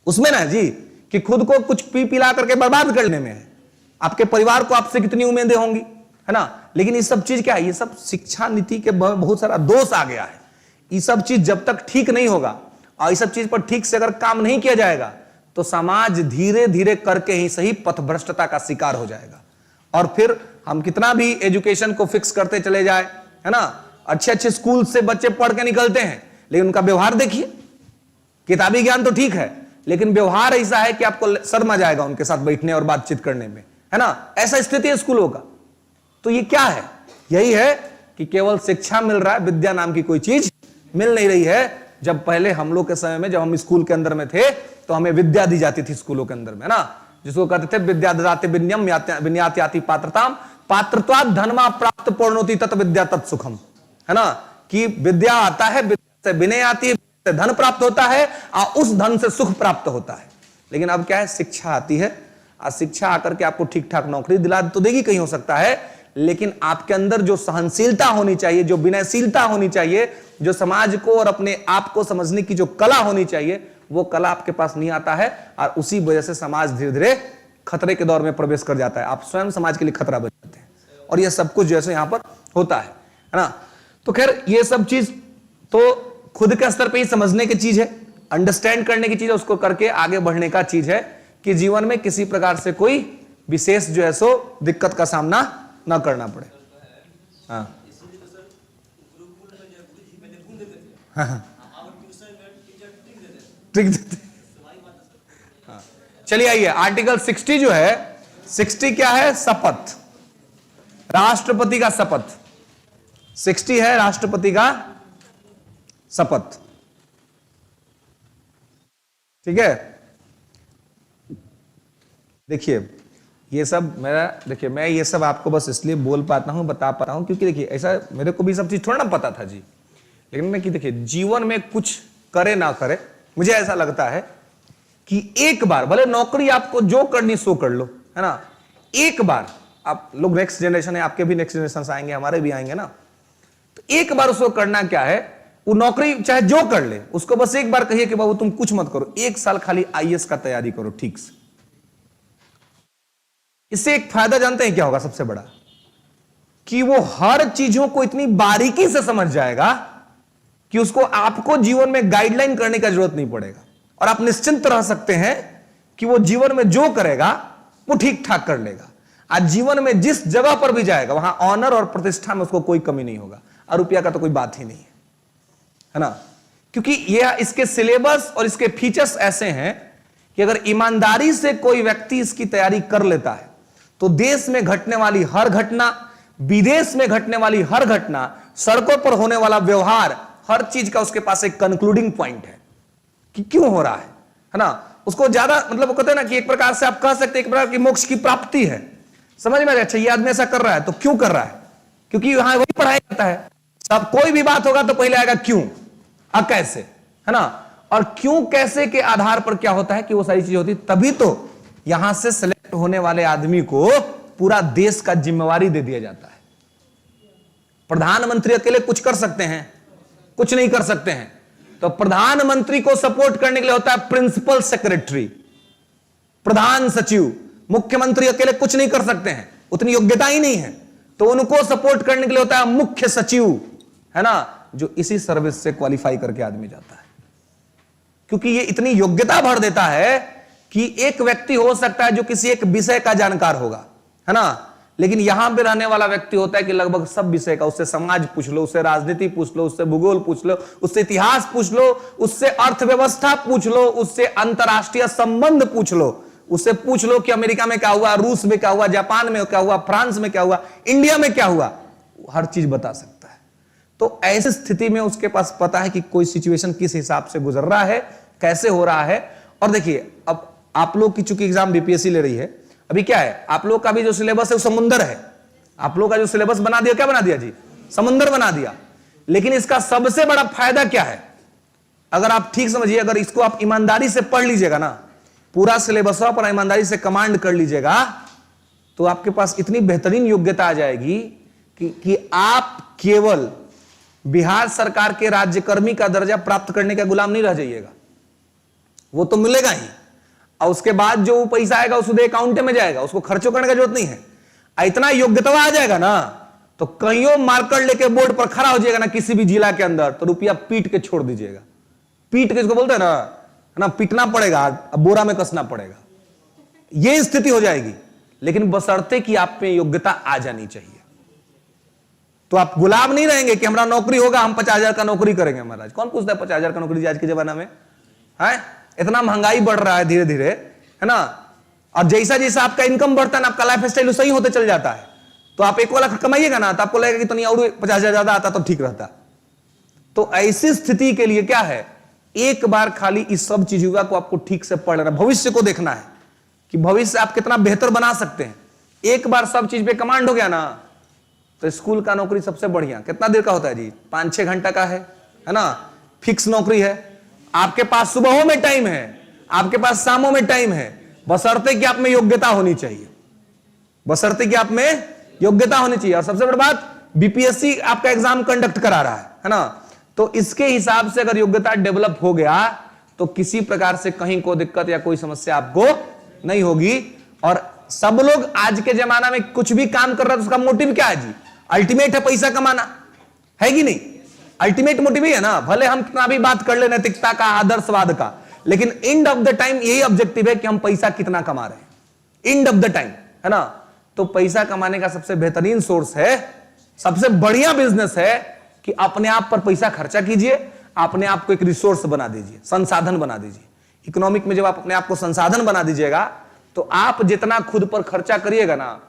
उसमें ना जी, कि खुद को कुछ पी पिला करके बर्बाद करने में है। आपके परिवार को आपसे कितनी उम्मीदें होंगी, है ना। लेकिन ये सब चीज क्या है, ये सब शिक्षा नीति के बहुत सारा दोष आ गया है। ये सब चीज जब तक ठीक नहीं होगा और इस सब चीज पर ठीक से अगर काम नहीं किया जाएगा तो समाज धीरे धीरे करके ही सही पथभ्रष्टता का शिकार हो जाएगा। और फिर हम कितना भी एजुकेशन को फिक्स करते चले जाए, है ना, अच्छे अच्छे स्कूल से बच्चे पढ़ के निकलते हैं, लेकिन उनका व्यवहार देखिए। किताबी ज्ञान तो ठीक है, लेकिन व्यवहार ऐसा है कि आपको शर्म आ जाएगा उनके साथ बैठने और बातचीत करने में, है ना। ऐसा स्थिति है स्कूलों का। तो ये क्या है, यही है कि केवल शिक्षा मिल रहा है, विद्या नाम की कोई चीज मिल नहीं रही है। जब पहले हम लोग के समय में, जब हम स्कूल के अंदर में थे, तो हमें विद्या दी जाती थी स्कूलों के अंदर में, ना, जिसको कहते थे विद्या ददाति विनयम विनयाति पात्रताम पात्रत्वात् धनमा प्राप्त पूर्णोति तत् विद्या तत् सुखम, है ना, कि विद्या आता है, विद्या से विनय आती है, धन प्राप्त होता है और उस धन से सुख प्राप्त होता है। लेकिन अब क्या है, शिक्षा आती है और शिक्षा आकर के आपको ठीक ठाक नौकरी दिला तो देगी, कहीं हो सकता है, लेकिन आपके अंदर जो सहनशीलता होनी चाहिए, जो विनयशीलता होनी चाहिए, जो समाज को और अपने आप को समझने की जो कला होनी चाहिए, वो कला आपके पास नहीं आता है और उसी वजह से समाज धीरे धीरे खतरे के दौर में प्रवेश कर जाता है। आप स्वयं समाज के लिए खतरा बन जाते हैं और ये सब कुछ जैसे यहां पर होता है ना। तो खैर ये सब चीज तो खुद के स्तर पे ही समझने की चीज है, अंडरस्टैंड करने की चीज है, उसको करके आगे बढ़ने का चीज है कि जीवन में किसी प्रकार से कोई विशेष जो है सो दिक्कत का सामना ना करना पड़े। हाँ ट्रिक देते। हाँ चलिए आइए, आर्टिकल 60 जो है, 60 क्या है, शपथ, राष्ट्रपति का शपथ। 60 है राष्ट्रपति का शपथ, ठीक है। देखिए ये सब मेरा, देखिए मैं ये सब आपको बस इसलिए बोल पाता हूं, बता पाता हूं, क्योंकि देखिए ऐसा मेरे को भी सब चीज थोड़ा ना पता था जी। लेकिन मैं कि देखिए जीवन में कुछ करे ना करे, मुझे ऐसा लगता है कि एक बार, भले नौकरी आपको जो करनी सो कर लो, है ना, एक बार आप लोग नेक्स्ट जनरेशन है, आपके भी नेक्स्ट जनरेशन आएंगे, हमारे भी आएंगे ना, तो एक बार उसको करना क्या है, वो नौकरी चाहे जो कर ले, उसको बस एक बार कहिए कि बाबू तुम कुछ मत करो, 1 साल खाली आईएएस का तैयारी करो ठीक से। इससे एक फायदा जानते हैं क्या होगा सबसे बड़ा, कि वो हर चीजों को इतनी बारीकी से समझ जाएगा कि उसको आपको जीवन में गाइडलाइन करने का जरूरत नहीं पड़ेगा, और आप निश्चिंत रह सकते हैं कि वो जीवन में जो करेगा वो ठीक ठाक कर लेगा। आज जीवन में जिस जगह पर भी जाएगा वहां ऑनर और प्रतिष्ठा में उसको कोई कमी नहीं होगा, और रुपया का तो कोई बात ही नहीं है ना, क्योंकि ये इसके सिलेबस और इसके फीचर्स ऐसे हैं कि अगर ईमानदारी से कोई व्यक्ति इसकी तैयारी कर लेता है तो देश में घटने वाली हर घटना, विदेश में घटने वाली हर घटना, सड़कों पर होने वाला व्यवहार, हर चीज का उसके पास एक कंक्लूडिंग पॉइंट है कि क्यों हो रहा है ना। उसको ज्यादा मतलब कहते हैं ना कि एक प्रकार से आप कह सकते हैं एक प्रकार की मोक्ष की प्राप्ति है, समझ में। अच्छा ये आदमी ऐसा कर रहा है तो क्यों कर रहा है, क्योंकि यहां वही पढ़ाया जाता है। सब कोई भी बात होगा तो पहले आएगा क्यों और कैसे, है ना, और क्यों कैसे के आधार पर क्या होता है कि वो सारी चीजें होती, तभी तो यहां से सिलेक्ट होने वाले आदमी को पूरा देश का जिम्मेवारी दे दिया जाता है। प्रधानमंत्री अकेले कुछ कर सकते हैं, कुछ नहीं कर सकते हैं, तो प्रधानमंत्री को सपोर्ट करने के लिए होता है प्रिंसिपल सेक्रेटरी, प्रधान सचिव। मुख्यमंत्री अकेले कुछ नहीं कर सकते हैं, उतनी योग्यता ही नहीं है, तो उनको सपोर्ट करने के लिए होता है मुख्य सचिव, है ना, जो इसी सर्विस से क्वालिफाई करके आदमी जाता है। क्योंकि ये इतनी योग्यता भर देता है कि एक व्यक्ति हो सकता है जो किसी एक विषय का जानकार होगा, है ना, लेकिन यहां पे रहने वाला व्यक्ति होता है कि लगभग सब विषय का, उससे समाज पूछ लो, उससे राजनीति पूछ लो, उससे भूगोल पूछ लो, उससे इतिहास पूछ लो, उससे अर्थव्यवस्था पूछ लो, उससे अंतरराष्ट्रीय संबंध पूछ लो, उससे पूछ लो कि अमेरिका में क्या हुआ, रूस में क्या हुआ, जापान में क्या हुआ, फ्रांस में क्या हुआ, इंडिया में क्या हुआ, हर चीज बता सकता है। तो ऐसी स्थिति में उसके पास पता है कि कोई सिचुएशन किस हिसाब से गुजर रहा है, कैसे हो रहा है। और देखिए अब आप लोग की चूंकि एग्जाम बीपीएससी ले रही है, अभी क्या है आप लोग का भी जो सिलेबस है वो समुंदर है। आप लोग का जो सिलेबस बना दिया, क्या बना दिया जी, समुंदर बना दिया। लेकिन इसका सबसे बड़ा फायदा क्या है, अगर आप ठीक समझिए, अगर इसको आप ईमानदारी से पढ़ लीजिएगा ना, पूरा सिलेबस पर ईमानदारी से कमांड कर लीजिएगा, तो आपके पास इतनी बेहतरीन योग्यता आ जाएगी कि आप केवल बिहार सरकार के राज्यकर्मी का दर्जा प्राप्त करने का गुलाम नहीं रह जाइएगा, वो तो मिलेगा ही, और उसके बाद जो पैसा आएगा उस अकाउंट में जाएगा, उसको खर्चों करने का जरूरत नहीं है। इतना योग्यता आ जाएगा ना, तो कहीं मार्कर लेके बोर्ड पर खड़ा हो जाएगा ना किसी भी जिला के अंदर, तो रुपया पीट के छोड़ दीजिएगा। पीट के इसको बोलते हैं ना, है ना, पीटना पड़ेगा, अब बोरा में कसना पड़ेगा, यह स्थिति हो जाएगी। लेकिन बशर्ते कि आप में योग्यता आ जानी चाहिए, तो आप गुलाम नहीं रहेंगे कि हमारा नौकरी होगा, हम 50,000 का नौकरी करेंगे। महाराज कौन पूछता है 50,000 का नौकरी आज के जमाना में, है? इतना महंगाई बढ़ रहा है धीरे धीरे, है ना, और जैसा जैसा आपका इनकम बढ़ता है ना, आपका लाइफ स्टाइल सही होते चल जाता है। तो आप 1 लाख कमाइएगा ना, तो आपको लगेगा कि तो नहीं, और 50,000 ज्यादा आता तो ठीक रहता। तो ऐसी स्थिति के लिए क्या है, एक बार खाली इस सब चीजों को आपको ठीक से पढ़ लेना, भविष्य को देखना है कि भविष्य आप कितना बेहतर बना सकते हैं। एक बार सब चीज पे कमांड हो गया ना, तो स्कूल का नौकरी सबसे बढ़िया, कितना देर का होता है जी, 5-6 घंटा का है ना, फिक्स नौकरी है। आपके पास सुबहों में टाइम है, आपके पास शामों में टाइम है, बशर्ते कि आप में योग्यता होनी चाहिए, बशर्ते कि आप में योग्यता होनी चाहिए। और सबसे बड़ी बात, बीपीएससी आपका एग्जाम कंडक्ट करा रहा है ना, तो इसके हिसाब से अगर योग्यता डेवलप हो गया तो किसी प्रकार से कहीं कोई दिक्कत या कोई समस्या आपको नहीं होगी। और सब लोग आज के जमाना में कुछ भी काम कर रहा है तो उसका मोटिव क्या है जी? अल्टीमेट है पैसा कमाना, है कि नहीं? अल्टीमेट मोटिव ही है ना। भले हम कितना भी बात कर ले नैतिकता का, आदर्शवाद का, लेकिन एंड ऑफ द टाइम यही ऑब्जेक्टिव है कि हम पैसा कितना कमा रहे हैं, एंड ऑफ द टाइम, है ना। तो पैसा कमाने का सबसे बेहतरीन सोर्स है, सबसे बढ़िया बिजनेस है कि अपने आप पर पैसा खर्चा कीजिए, अपने आप को एक रिसोर्स बना दीजिए, संसाधन बना दीजिए। इकोनॉमिक में जब आप अपने आप को संसाधन बना दीजिएगा तो आप जितना खुद पर खर्चा करिएगा ना,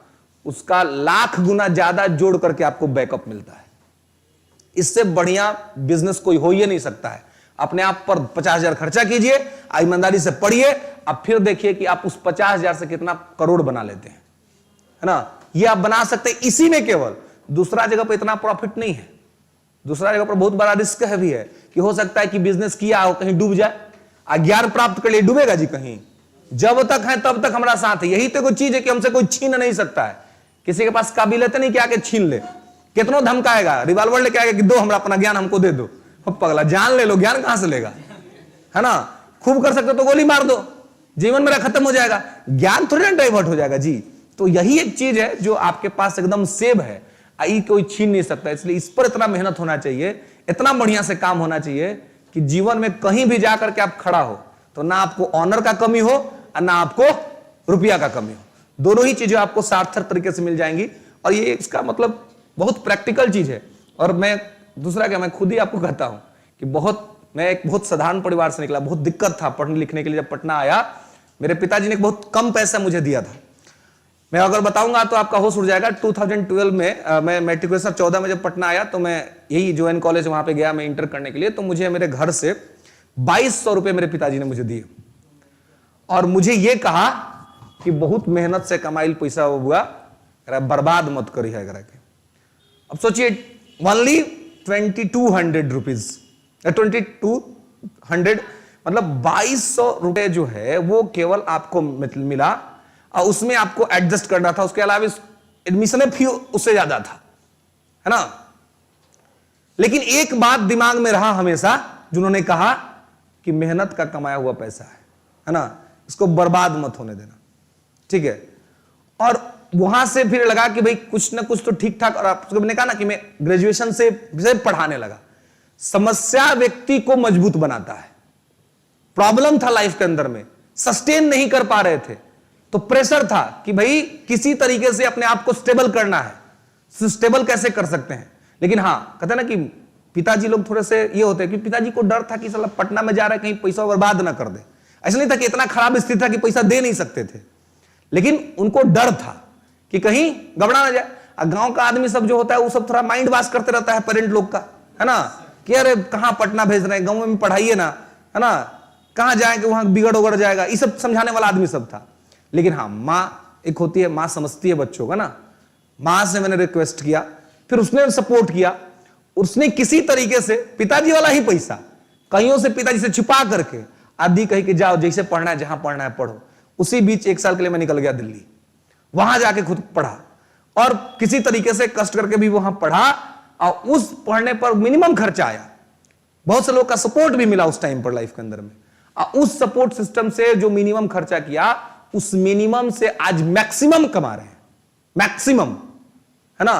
उसका लाख गुना ज्यादा जोड़ करके आपको बैकअप मिलता है। इससे बढ़िया बिजनेस कोई हो ही नहीं सकता है। अपने आप पर 50,000 खर्चा कीजिए, ईमानदारी से पढ़िए, अब फिर देखिए कि आप उस 50,000 से कितना करोड़ बना लेते हैं, है ना। ये आप बना सकते हैं इसी में केवल, दूसरा जगह पर इतना प्रॉफिट नहीं है, दूसरा जगह पर बहुत बड़ा रिस्क है भी है कि हो सकता है कि बिजनेस किया हो कहीं डूब जाए, ज्ञान प्राप्त कर लिए डूबेगा जी कहीं। जब तक है तब तक हमारा साथ है, यही तो कोई चीज है कि हमसे कोई छीन नहीं सकता है। किसी के पास काबिलियत नहीं कि आके छीन ले, कितनों धमकाएगा, रिवॉल्वर लेके आएगा कि दो हमरा अपना ज्ञान हमको दे दो। पगला, जान ले लो, ज्ञान कहां से लेगा, है ना। खूब कर सकते तो गोली मार दो, जीवन मेरा खत्म हो जाएगा, ज्ञान थोड़ी ना डाइवर्ट हो जाएगा जी। तो यही एक चीज है जो आपके पास एकदम सेव है, आई कोई छीन नहीं सकता। इसलिए इस पर इतना मेहनत होना चाहिए, इतना बढ़िया से काम होना चाहिए कि जीवन में कहीं भी जाकर के आप खड़ा हो तो ना आपको ऑनर का कमी हो और ना आपको रुपया का कमी हो। दोनों ही चीजें आपको सार्थक तरीके से मिल जाएंगी। और ये इसका मतलब बहुत प्रैक्टिकल चीज है। और मैं दूसरा क्या, मैं खुद ही आपको कहता हूं कि मैं एक बहुत साधारण परिवार से निकला, बहुत दिक्कत था पढ़ने लिखने के लिए। जब पटना आया, मेरे पिताजी ने बहुत कम पैसा मुझे दिया था। मैं अगर बताऊंगा तो आपका होश उड़ जाएगा। 2012 में मैं मैट्रिकुलेशन 14 में जब पटना आया तो मैं यही जो एन कॉलेज वहां पे गया मैं इंटर करने के लिए। तो मुझे मेरे घर से 2200 रुपए मेरे पिताजी ने मुझे दिए और मुझे ये कहा कि बहुत मेहनत से कमाइल पैसा वो हुआ, बर्बाद मत करी है करके। अब सोचिए, ओनली 2200 रुपीज, 2200 मतलब 2200 रुपए जो है वो केवल आपको मिला और उसमें आपको एडजस्ट करना था। उसके अलावा एडमिशन फी उससे ज्यादा था, है ना। लेकिन एक बात दिमाग में रहा हमेशा, जिन्होंने कहा कि मेहनत का कमाया हुआ पैसा है ना, इसको बर्बाद मत होने देना, ठीक है। और वहां से फिर लगा कि भाई कुछ ना कुछ तो ठीक ठाक। और आपने कहा ना कि मैं ग्रेजुएशन से पढ़ाने लगा। समस्या व्यक्ति को मजबूत बनाता है। प्रॉब्लम था लाइफ के अंदर में, सस्टेन नहीं कर पा रहे थे, तो प्रेशर था कि भाई किसी तरीके से अपने आप को स्टेबल करना है। स्टेबल कैसे कर सकते हैं? लेकिन हां, कहते हैं ना कि पिताजी लोग थोड़े से ये होते हैं कि पिताजी को डर था कि साला पटना में जा रहा है कहीं पैसा बर्बाद ना कर दे। ऐसा नहीं था कि इतना खराब स्थिति था कि पैसा दे नहीं सकते थे, लेकिन उनको डर था कि कहीं गबड़ा ना जाए। गांव का आदमी सब जो होता है वो सब थोड़ा माइंड वॉश करते रहता है पेरेंट लोग का, है ना, कि अरे कहां पटना भेज रहे हैं, गांव में पढ़ाइए ना, है ना, कहां जाएंगे वहां बिगड़ उगड़ जाएगा। ये सब समझाने वाला आदमी सब था। लेकिन हाँ, माँ एक होती है, माँ समझती है बच्चों का ना। माँ से मैंने रिक्वेस्ट किया, फिर उसने सपोर्ट किया। उसने किसी तरीके से पिताजी वाला ही पैसा कहीं से पिताजी से छुपा करके आदि कही कि जाओ जैसे पढ़ना है, जहां पढ़ना है पढ़ो। उसी बीच 1 साल के लिए मैं निकल गया दिल्ली, वहां जाके खुद पढ़ा और किसी तरीके से कष्ट करके भी वहां पढ़ा। और उस पढ़ने पर मिनिमम खर्चा आया, बहुत से लोग का सपोर्ट भी मिला उस टाइम पर लाइफ के अंदर में। और उस सपोर्ट सिस्टम से जो मिनिमम खर्चा किया, उस मिनिमम से आज मैक्सिमम कमा रहे हैं, मैक्सिमम, है ना।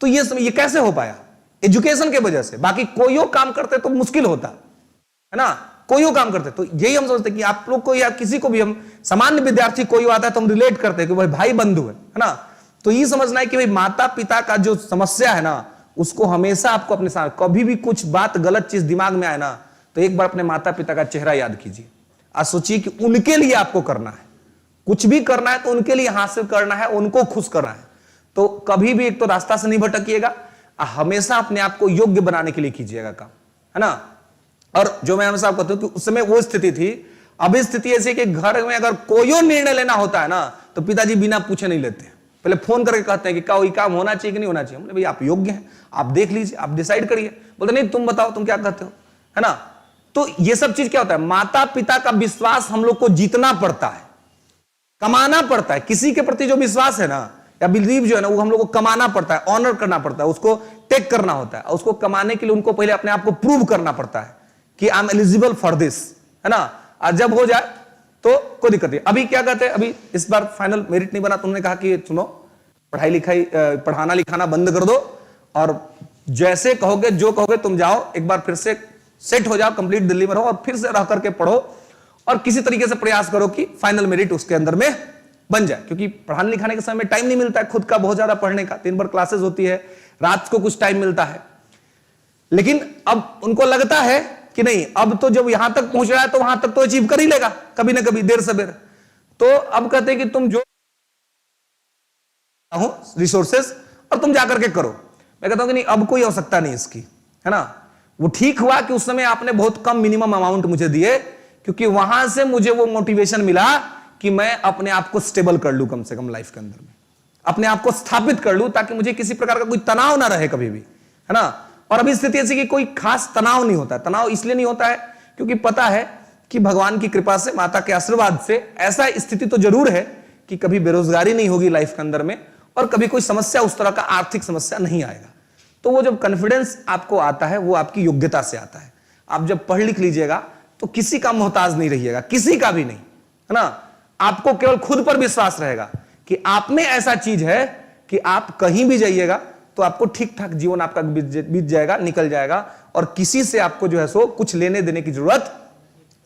तो ये कैसे हो पाया? एजुकेशन के वजह से। बाकी कोई काम करते तो मुश्किल होता, है ना, कोई काम करते। तो यही हम सोचते कि आप लोग को या किसी को भी, हम सामान्य विद्यार्थी कोई आता है तो हम रिलेट करते हैं कि भाई बंधु है ना। तो ये समझना है कि भाई माता पिता का जो समस्या है ना, उसको हमेशा आपको अपने साथ, कभी भी कुछ बात गलत चीज दिमाग में आए ना, तो एक बार अपने माता पिता का चेहरा याद कीजिए और सोचिए कि उनके लिए आपको करना है, कुछ भी करना है तो उनके लिए हासिल करना है, उनको खुश करना है। तो कभी भी एक तो रास्ता से नहीं भटकिएगा, हमेशा अपने आप को योग्य बनाने के लिए कीजिएगा काम, है ना। और जो मैं हमेशा आपको कहता हूं कि उस समय वो स्थिति थी। अभी स्थिति ऐसी कि घर में अगर कोई निर्णय लेना होता है ना, तो पिताजी बिना पूछे नहीं लेते, पहले फोन करके कहते हैं कि कोई काम होना चाहिए कि नहीं होना चाहिए। भाई आप योग्य हैं, आप देख लीजिए, आप डिसाइड करिए। बोलते नहीं तुम बताओ तुम क्या कहते हो, है ना। तो ये सब चीज क्या होता है, माता पिता का विश्वास हम लोग को जीतना पड़ता है, कमाना पड़ता है। किसी के प्रति जो विश्वास है ना या बिलीव जो है ना, वो हम लोग को कमाना पड़ता है, ऑनर करना पड़ता है, उसको टेक करना होता है। उसको कमाने के लिए उनको पहले अपने आप को प्रूव करना पड़ता है कि I am eligible for this, है ना। और जब हो जाए तो कोई दिक्कत नहीं। अभी क्या कहते हैं, अभी इस बार फाइनल मेरिट नहीं बना तो उन्होंने कहा कि सुनो, पढ़ाई लिखाई पढ़ाना लिखाना बंद कर दो और जैसे कहोगे जो कहोगे तुम जाओ, एक बार फिर से सेट हो जाओ, कंप्लीट दिल्ली में रहो और फिर से रह करके पढ़ो और किसी तरीके से प्रयास करो कि फाइनल मेरिट उसके अंदर में बन जाए। क्योंकि पढ़ाने लिखाने के समय में टाइम नहीं मिलता है खुद का बहुत ज्यादा पढ़ने का, 3 बार क्लासेस होती है, रात को कुछ टाइम मिलता है। लेकिन अब उनको लगता है कि नहीं, अब तो जब यहां तक पहुंच रहा है तो वहां तक तो अचीव कर ही लेगा कभी ना कभी, देर सवेर। तो अब कहते हैं कि तुम जो रिसोर्सेस और तुम जाकर के करो। मैं कहता हूं कि नहीं, अब कोई आवश्यकता नहीं इसकी, है ना। वो ठीक हुआ कि उस समय आपने बहुत कम मिनिमम अमाउंट मुझे दिए, क्योंकि वहां से मुझे वो मोटिवेशन मिला कि मैं अपने आप को स्टेबल कर लूं, कम से कम लाइफ के अंदर में अपने आप को स्थापित कर लूं, ताकि मुझे किसी प्रकार का कोई तनाव ना रहे कभी भी, है ना। और अभी स्थिति ऐसी कि कोई खास तनाव नहीं होता है। तनाव इसलिए नहीं होता है क्योंकि पता है कि भगवान की कृपा से, माता के आशीर्वाद से ऐसा स्थिति तो जरूर है कि कभी बेरोजगारी नहीं होगी लाइफ के अंदर में और कभी कोई समस्या, उस तरह का आर्थिक समस्या नहीं आएगा। तो वो जब कॉन्फिडेंस आपको आता है वो आपकी योग्यता से आता है। आप जब पढ़ लिख लीजिएगा तो किसी का मोहताज नहीं रहिएगा, किसी का भी नहीं, है ना। आपको केवल खुद पर विश्वास रहेगा कि आप में ऐसा चीज है कि आप कहीं भी जाइएगा तो आपको ठीक ठाक जीवन आपका बीत जाएगा, निकल जाएगा और किसी से आपको जो है सो कुछ लेने देने की जरूरत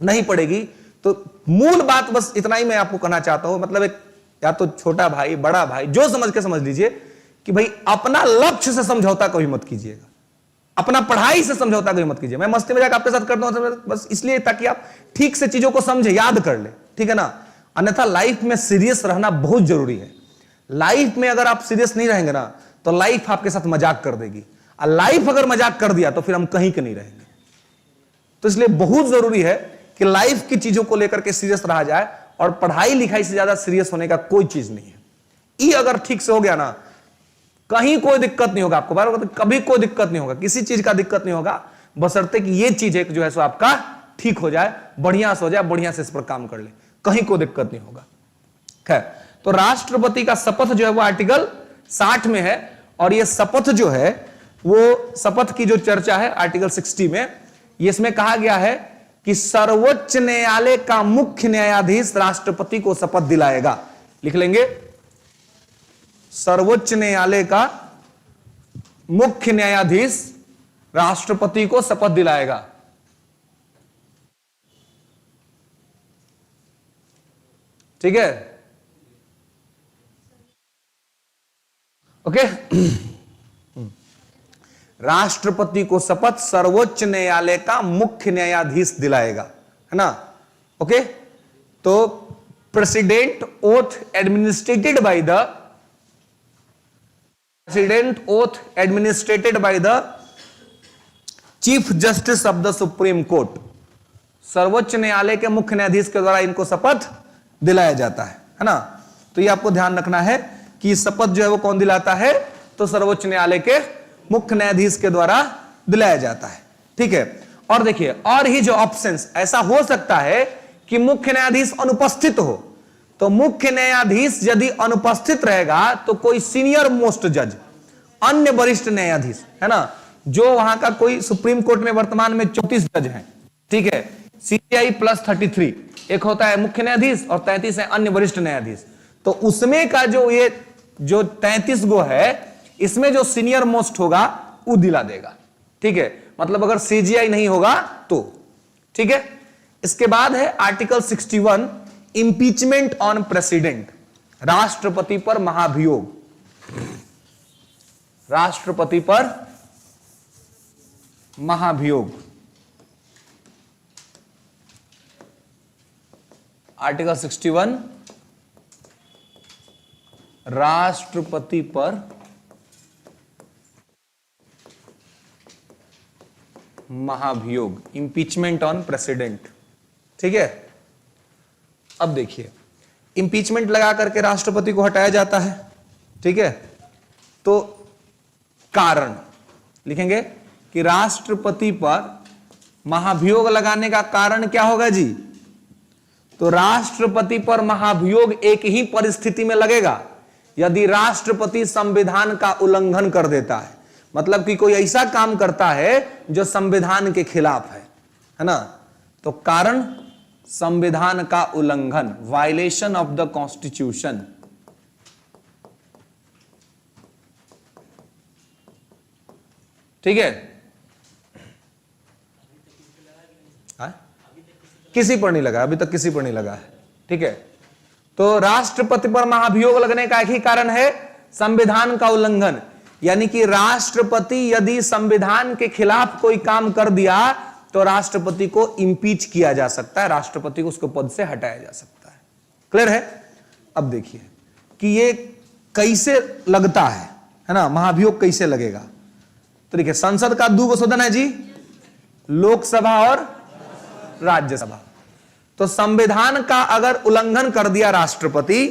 नहीं पड़ेगी। तो मूल बात बस इतना ही मैं आपको कहना चाहता हूं, मतलब एक या तो छोटा भाई बड़ा भाई जो समझ के समझ लीजिए कि भाई अपना लक्ष्य से समझौता कभी मत कीजिएगा, अपना पढ़ाई से समझौता कभी मत कीजिए। मैं मस्ती मजाक आपके साथ करता हूं बस इसलिए ताकि आप ठीक से चीजों को समझे, याद कर ले, ठीक है ना। अन्यथा लाइफ में सीरियस रहना बहुत जरूरी है। लाइफ में अगर आप सीरियस नहीं रहेंगे ना तो लाइफ आपके साथ मजाक कर देगी, और लाइफ अगर मजाक कर दिया तो फिर हम कहीं के नहीं रहेंगे। तो इसलिए बहुत जरूरी है कि लाइफ की चीजों को लेकर के सीरियस रहा जाए, और पढ़ाई लिखाई से ज्यादा सीरियस होने का कोई चीज नहीं है। ये अगर ठीक से हो गया ना, कहीं कोई दिक्कत नहीं होगा आपको, बार कभी कोई दिक्कत नहीं होगा, किसी चीज का दिक्कत नहीं होगा, बशर्ते कि ये चीज है जो है सो आपका ठीक हो जाए, बढ़िया से हो जाए, बढ़िया से इस पर काम कर ले, कहीं कोई दिक्कत नहीं होगा। खैर, तो राष्ट्रपति का शपथ जो है वो आर्टिकल 60 में है, और ये शपथ जो है वो शपथ की जो चर्चा है आर्टिकल 60 में, ये इसमें कहा गया है कि सर्वोच्च न्यायालय का मुख्य न्यायाधीश राष्ट्रपति को शपथ दिलाएगा। लिख लेंगे, सर्वोच्च न्यायालय का मुख्य न्यायाधीश राष्ट्रपति को शपथ दिलाएगा। ठीक है, ओके। राष्ट्रपति को शपथ सर्वोच्च न्यायालय का मुख्य न्यायाधीश दिलाएगा, है ना। ओके, तो president oath administrated by the chief justice of the supreme court. सर्वोच्च न्यायालय के मुख्य न्यायाधीश के द्वारा इनको शपथ दिलाया जाता है ना। तो ये आपको ध्यान रखना है कि शपथ जो है वो कौन दिलाता है, तो सर्वोच्च न्यायालय के मुख्य न्यायाधीश के द्वारा दिलाया जाता है। ठीक है, और देखिए, और ही जो ऑप्शंस, ऐसा हो सकता है कि मुख्य न्यायाधीश अनुपस्थित हो, तो मुख्य न्यायाधीश यदि अनुपस्थित रहेगा तो कोई सीनियर मोस्ट जज, अन्य वरिष्ठ न्यायाधीश, है ना, जो वहां का कोई सुप्रीम कोर्ट में वर्तमान में 34 जज हैं, ठीक है, CJI प्लस 33, एक होता है मुख्य न्यायाधीश और 33 है अन्य वरिष्ठ न्यायाधीश। तो उसमें का जो ये जो 33 गो है, इसमें जो सीनियर मोस्ट होगा वो दिला देगा। ठीक है, मतलब अगर CJI नहीं होगा तो, ठीक है। इसके बाद है आर्टिकल 61, इंपीचमेंट ऑन प्रेसिडेंट, राष्ट्रपति पर महाभियोग। राष्ट्रपति पर महाभियोग, आर्टिकल 61, राष्ट्रपति पर महाभियोग, इंपीचमेंट ऑन प्रेसिडेंट। ठीक है, अब देखिए, इंपीचमेंट लगा करके राष्ट्रपति को हटाया जाता है। ठीक है, तो कारण लिखेंगे कि राष्ट्रपति पर महाभियोग लगाने का कारण क्या होगा जी? तो राष्ट्रपति पर महाभियोग एक ही परिस्थिति में लगेगा, यदि राष्ट्रपति संविधान का उल्लंघन कर देता है, मतलब कि कोई ऐसा काम करता है जो संविधान के खिलाफ है ना। तो कारण संविधान का उल्लंघन, वायलेशन ऑफ द कॉन्स्टिट्यूशन। ठीक है, किसी पर नहीं लगा, अभी तक किसी पर नहीं लगा है। ठीक है, तो राष्ट्रपति पर महाभियोग लगने का एक ही कारण है, संविधान का उल्लंघन। यानी कि राष्ट्रपति यदि संविधान के खिलाफ कोई काम कर दिया तो राष्ट्रपति को इंपीच किया जा सकता है, राष्ट्रपति को उसको पद से हटाया जा सकता है। क्लियर है? अब देखिए कि ये कैसे लगता है ना, महाभियोग कैसे लगेगा। तो देखिए, संसद का दो सदन है जी, लोकसभा और राज्यसभा। तो संविधान का अगर उल्लंघन कर दिया राष्ट्रपति,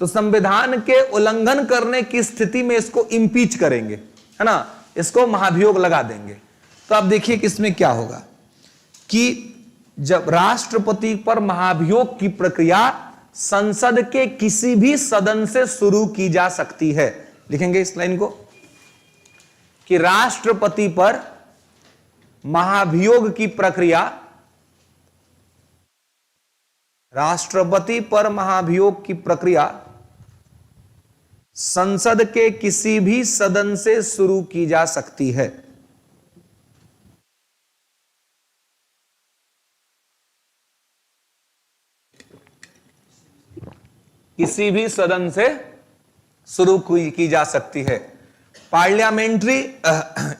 तो संविधान के उल्लंघन करने की स्थिति में इसको इंपीच करेंगे, है ना, इसको महाभियोग लगा देंगे। तो अब देखिए कि इसमें क्या होगा कि जब राष्ट्रपति पर महाभियोग की प्रक्रिया संसद के किसी भी सदन से शुरू की जा सकती है। लिखेंगे इस लाइन को कि राष्ट्रपति पर महाभियोग की प्रक्रिया, राष्ट्रपति पर महाभियोग की प्रक्रिया संसद के किसी भी सदन से शुरू की जा सकती है। किसी भी सदन से शुरू की जा सकती है। Parliamentary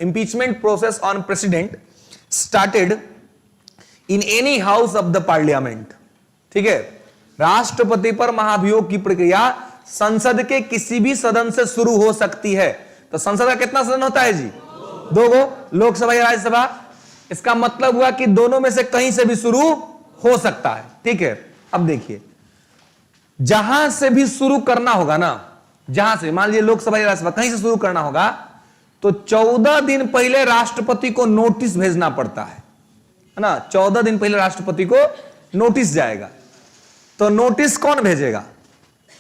impeachment process on president started in any house of the parliament. ठीक है, राष्ट्रपति पर महाभियोग की प्रक्रिया संसद के किसी भी सदन से शुरू हो सकती है। तो संसद का कितना सदन होता है जी? दो गो, लोकसभा या राज्यसभा। इसका मतलब हुआ कि दोनों में से कहीं से भी शुरू हो सकता है। ठीक है, अब देखिए, जहां से भी शुरू करना होगा ना, जहां से मान लीजिए लोकसभा या राज्यसभा, कहीं से शुरू करना होगा तो 14 दिन पहले राष्ट्रपति को नोटिस भेजना पड़ता है ना। 14 दिन पहले राष्ट्रपति को नोटिस जाएगा। तो नोटिस कौन भेजेगा?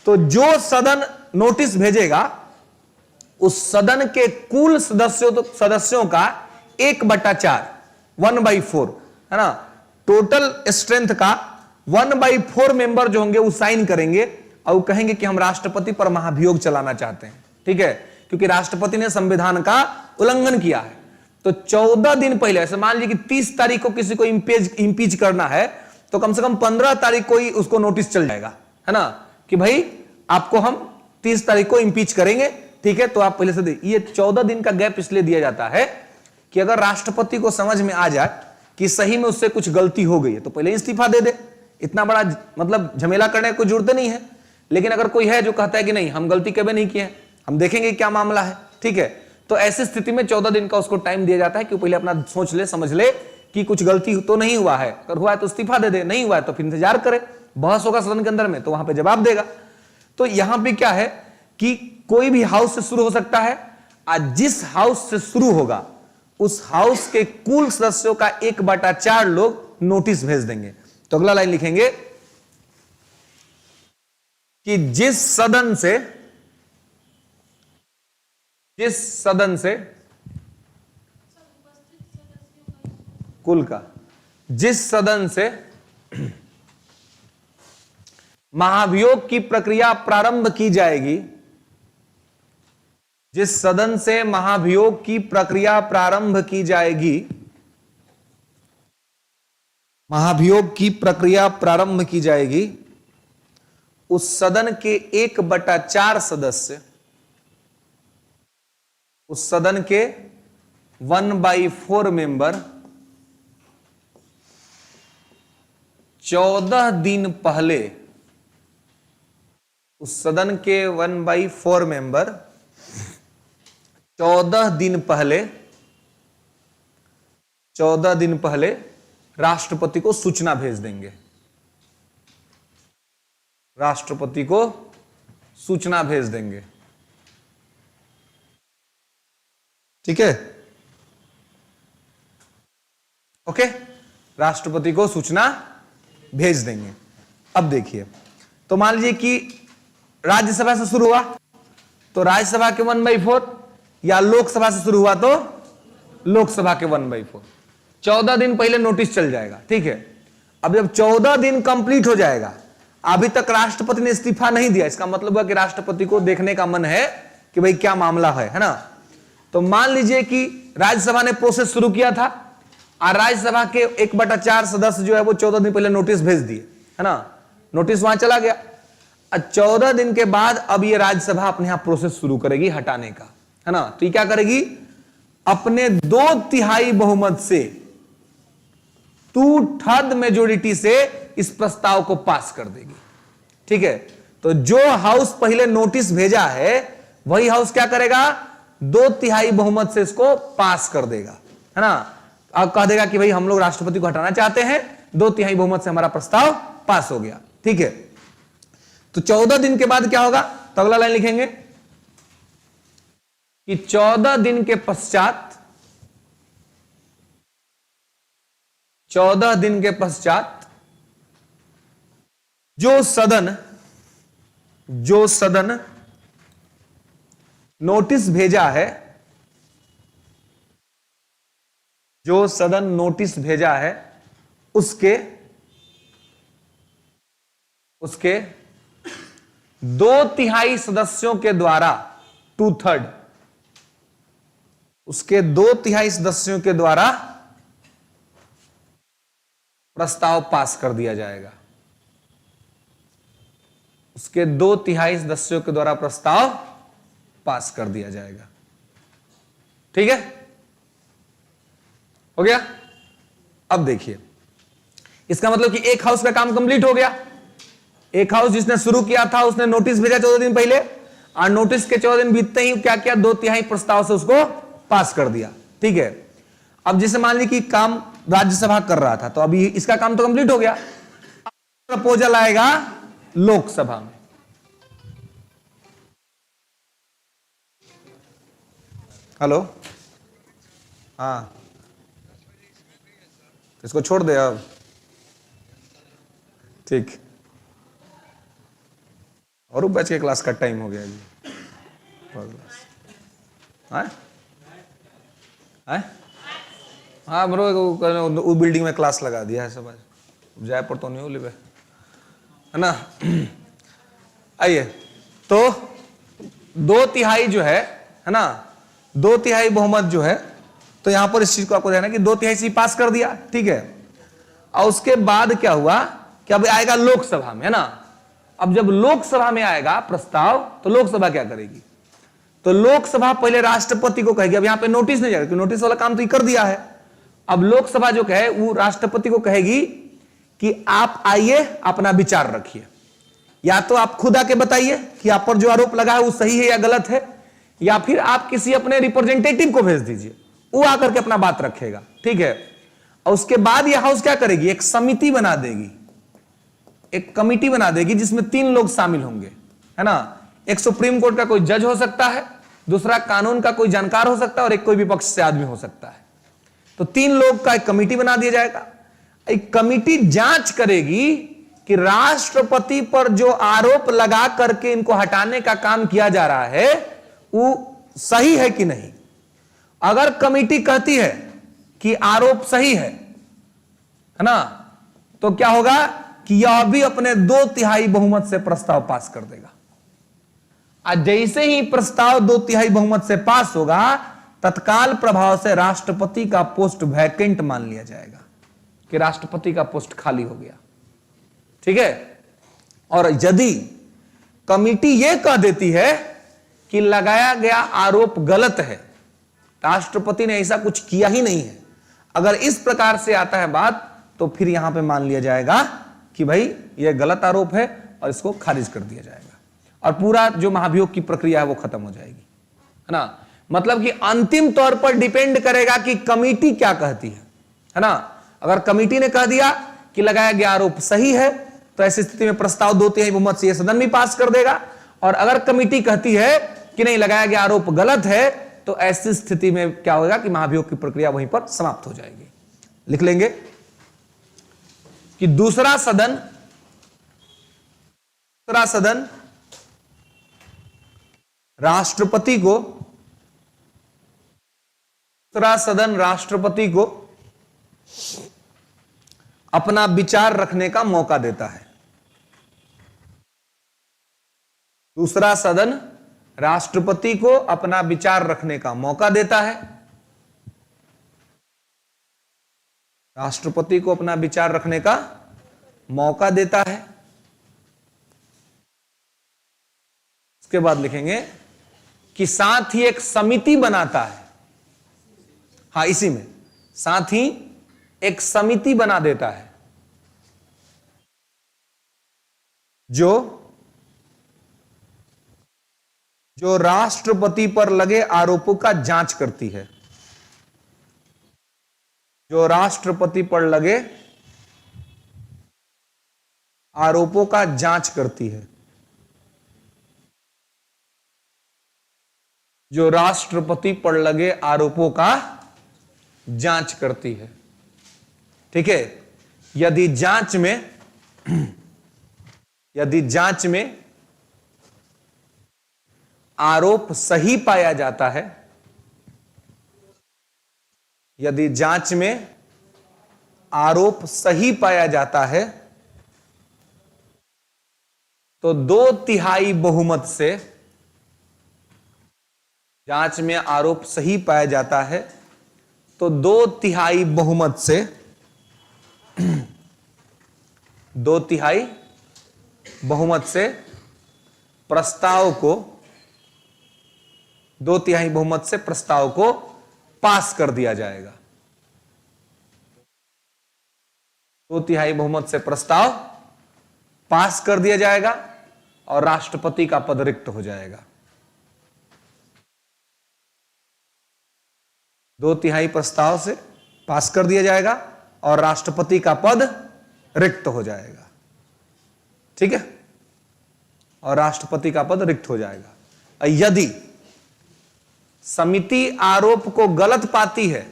तो जो सदन नोटिस भेजेगा उस सदन के कुल सदस्यों का 1/4, 1/4, है ना, टोटल स्ट्रेंथ का 1/4 मेंबर जो होंगे वो साइन करेंगे और कहेंगे कि हम राष्ट्रपति पर महाभियोग चलाना चाहते हैं। ठीक है, क्योंकि राष्ट्रपति ने संविधान का उल्लंघन किया है। तो 14 दिन पहले, ऐसे मान लीजिए कि 30 तारीख को किसी को इंपीच करना है, तो कम से कम 15 तारीख को ही उसको नोटिस चल जाएगा, है ना, कि भाई आपको हम 30 तारीख को इंपीच करेंगे। ठीक है, तो आप पहले से दे। ये 14 दिन का गैप इसलिए दिया जाता है कि अगर राष्ट्रपति को समझ में आ जाए कि सही में उससे कुछ गलती हो गई है तो पहले इस्तीफा दे दे। इतना बड़ा मतलब झमेला करने की कोई जरूरत नहीं है। लेकिन अगर कोई है जो कहता है कि नहीं, हम गलती कभी नहीं किए, हम देखेंगे क्या मामला है, ठीक है, तो ऐसी स्थिति में 14 दिन का उसको टाइम दिया जाता है कि पहले अपना सोच ले, समझ ले कि कुछ गलती तो नहीं हुआ है। अगर हुआ है तो इस्तीफा दे दे, नहीं हुआ है तो फिर इंतजार करे, बहस होगा सदन के अंदर में तो वहां पे जवाब देगा। तो यहां पे क्या है कि कोई भी हाउस से शुरू हो सकता है, आज जिस हाउस से शुरू होगा उस हाउस के कुल सदस्यों का 1/4 लोग नोटिस भेज देंगे। तो अगला लाइन लिखेंगे कि जिस सदन से कुल का, जिस सदन से महाभियोग की प्रक्रिया प्रारंभ की जाएगी, जिस सदन से महाभियोग की प्रक्रिया प्रारंभ की जाएगी, महाभियोग की प्रक्रिया प्रारंभ की जाएगी, उस सदन के 1/4 सदस्य, उस सदन के 1/4 मेंबर 14 दिन पहले, उस सदन के 1/4 मेंबर 14 दिन पहले राष्ट्रपति को सूचना भेज देंगे। राष्ट्रपति को सूचना भेज देंगे। ठीक है, ओके। राष्ट्रपति को सूचना भेज देंगे। अब देखिए, तो मान लीजिए कि राज्यसभा से शुरू हुआ तो राज्यसभा के 1/4, या लोकसभा से शुरू हुआ तो लोकसभा के 1/4। 14 दिन पहले नोटिस चल जाएगा, ठीक है। अब जब 14 दिन कंप्लीट हो जाएगा, अभी तक राष्ट्रपति ने इस्तीफा नहीं दिया, इसका मतलब है कि राष्ट्रपति को देखने का मन है कि भाई क्या मामला है ना। तो मान लीजिए कि राज्यसभा ने प्रोसेस शुरू किया था और राज्यसभा के 1/4 सदस्य जो है वो 14 दिन पहले नोटिस भेज दिए, है ना। नोटिस वहां चला गया। 14 दिन के बाद अब ये राज्यसभा अपने यहां प्रोसेस शुरू करेगी हटाने का, है ना। तो ये क्या करेगी, अपने 2/3 बहुमत से, 2/3 मेजोरिटी से इस प्रस्ताव को पास कर देगी, ठीक है। तो जो हाउस पहले नोटिस भेजा है वही हाउस क्या करेगा, 2/3 बहुमत से इसको पास कर देगा, है ना। अब कह देगा कि भाई हम लोग राष्ट्रपति को हटाना चाहते हैं, 2/3 बहुमत से हमारा प्रस्ताव पास हो गया, ठीक है। तो 14 दिन के बाद क्या होगा, तो अगला लाइन लिखेंगे कि 14 दिन के पश्चात, 14 दिन के पश्चात जो सदन नोटिस भेजा है, जो सदन नोटिस भेजा है उसके 2/3 सदस्यों के द्वारा, 2/3, उसके 2/3 सदस्यों के द्वारा प्रस्ताव पास कर दिया जाएगा। उसके 2/3 सदस्यों के द्वारा प्रस्ताव पास कर दिया जाएगा, ठीक है, हो गया। अब देखिए, इसका मतलब कि एक हाउस का काम कंप्लीट हो गया। एक हाउस जिसने शुरू किया था उसने नोटिस भेजा 14 दिन पहले, और नोटिस के 14 दिन बीतते ही क्या किया, 2/3 प्रस्ताव से उसको पास कर दिया, ठीक है। अब जैसे मान ली कि काम राज्यसभा कर रहा था, तो अभी इसका काम तो कंप्लीट हो गया। प्रपोजल आएगा लोकसभा में, हेलो, हाँ, इसको छोड़ दे अब, ठीक। और बैच के क्लास का टाइम हो गया जी, हाँ बरो, वो बिल्डिंग में क्लास लगा दिया है सब, जयपुर तो नहीं हो लिबे, है ना। आइए, तो 2/3 जो है ना, 2/3 बहुमत जो है, तो यहां पर इस चीज को आपको देखना कि 2/3 से पास कर दिया, ठीक है। और उसके बाद क्या हुआ कि अब आएगा लोकसभा में, है ना। अब जब लोकसभा में आएगा प्रस्ताव, तो लोकसभा क्या करेगी, तो लोकसभा पहले राष्ट्रपति को कहेगी। अब यहां पे नोटिस नहीं जाएगा, नोटिस वाला काम तो ये कर दिया है। अब लोकसभा जो कहे वो राष्ट्रपति को कहेगी कि आप आइए, अपना विचार रखिए, या तो आप खुद आके बताइए कि आप पर जो आरोप लगा है वो सही है या गलत है, या फिर आप किसी अपने रिप्रेजेंटेटिव को भेज दीजिए, वो आकर के अपना बात रखेगा, ठीक है। और उसके बाद यह हाउस क्या करेगी, एक समिति बना देगी, एक कमिटी बना देगी जिसमें 3 लोग शामिल होंगे, है ना। एक सुप्रीम कोर्ट का कोई जज हो सकता है, दूसरा कानून का कोई जानकार हो सकता है, और एक कोई विपक्ष से आदमी हो सकता है। तो 3 लोग का एक कमिटी बना दिया जाएगा। एक कमिटी जांच करेगी कि राष्ट्रपति पर जो आरोप लगा करके इनको हटाने का काम किया जा रहा है वो सही है कि नहीं। अगर कमिटी कहती है कि आरोप सही है ना, तो क्या होगा कि यह भी अपने 2/3 बहुमत से प्रस्ताव पास कर देगा। आज जैसे ही प्रस्ताव 2/3 बहुमत से पास होगा, तत्काल प्रभाव से राष्ट्रपति का पोस्ट वैकेंट मान लिया जाएगा कि राष्ट्रपति का पोस्ट खाली हो गया, ठीक है। और यदि कमिटी यह कह देती है कि लगाया गया आरोप गलत है, राष्ट्रपति ने ऐसा कुछ किया ही नहीं है, अगर इस प्रकार से आता है बात, तो फिर यहां पे मान लिया जाएगा कि भाई यह गलत आरोप है और इसको खारिज कर दिया जाएगा, और पूरा जो महाभियोग की प्रक्रिया है वो खत्म हो जाएगी, है ना। मतलब कि अंतिम तौर पर डिपेंड करेगा कि कमिटी क्या कहती है ना। अगर कमिटी ने कह दिया कि लगाया गया आरोप सही है, तो ऐसी स्थिति में प्रस्ताव 2/3 बहुमत से सदन भी पास कर देगा। और अगर कमिटी कहती है कि नहीं, लगाया गया आरोप गलत है, तो ऐसी स्थिति में क्या होगा कि महाभियोग की प्रक्रिया वहीं पर समाप्त हो जाएगी। लिख लेंगे, कि दूसरा सदन राष्ट्रपति को अपना विचार रखने का मौका देता है। दूसरा सदन राष्ट्रपति को अपना विचार रखने का मौका देता है। राष्ट्रपति को अपना विचार रखने का मौका देता है। उसके बाद लिखेंगे कि साथ ही एक समिति बनाता है। हाँ, इसी में साथ ही एक समिति बना देता है जो राष्ट्रपति पर लगे आरोपों का जांच करती है। जो राष्ट्रपति पर लगे आरोपों का जांच करती है। जो राष्ट्रपति पर लगे आरोपों का जांच करती है। ठीक है। यदि जांच में आरोप सही पाया जाता है, यदि जांच में आरोप सही पाया जाता है तो 2/3 बहुमत से, जांच में आरोप सही पाया जाता है तो 2/3 बहुमत से 2/3 बहुमत से प्रस्ताव को 2/3 बहुमत से प्रस्ताव को पास कर दिया जाएगा। 2/3 बहुमत से प्रस्ताव पास कर दिया जाएगा और राष्ट्रपति का पद रिक्त हो जाएगा। 2/3 प्रस्ताव से पास कर दिया जाएगा और राष्ट्रपति का पद रिक्त हो जाएगा। ठीक है। और राष्ट्रपति का पद रिक्त हो जाएगा। यदि समिति आरोप को गलत पाती है,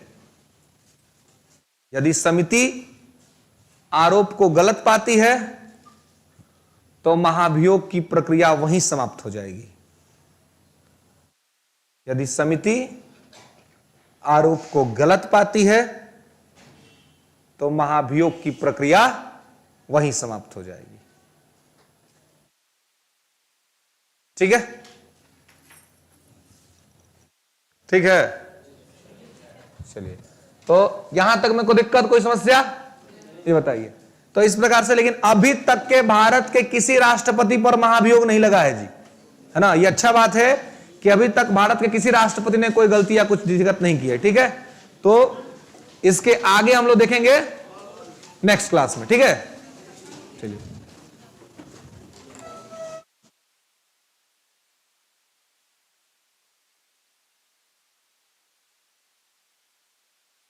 यदि समिति आरोप को गलत पाती है तो महाभियोग की प्रक्रिया वहीं समाप्त हो जाएगी। यदि समिति आरोप को गलत पाती है तो महाभियोग की प्रक्रिया वहीं समाप्त हो जाएगी। ठीक है। ठीक है। चलिए, तो यहां तक में कोई दिक्कत, कोई समस्या, ये बताइए। तो इस प्रकार से, लेकिन अभी तक के भारत के किसी राष्ट्रपति पर महाभियोग नहीं लगा है जी, है ना। ये अच्छा बात है कि अभी तक भारत के किसी राष्ट्रपति ने कोई गलती या कुछ दिक्कत नहीं की है। ठीक है। तो इसके आगे हम लोग देखेंगे नेक्स्ट क्लास में। ठीक है। चलिए।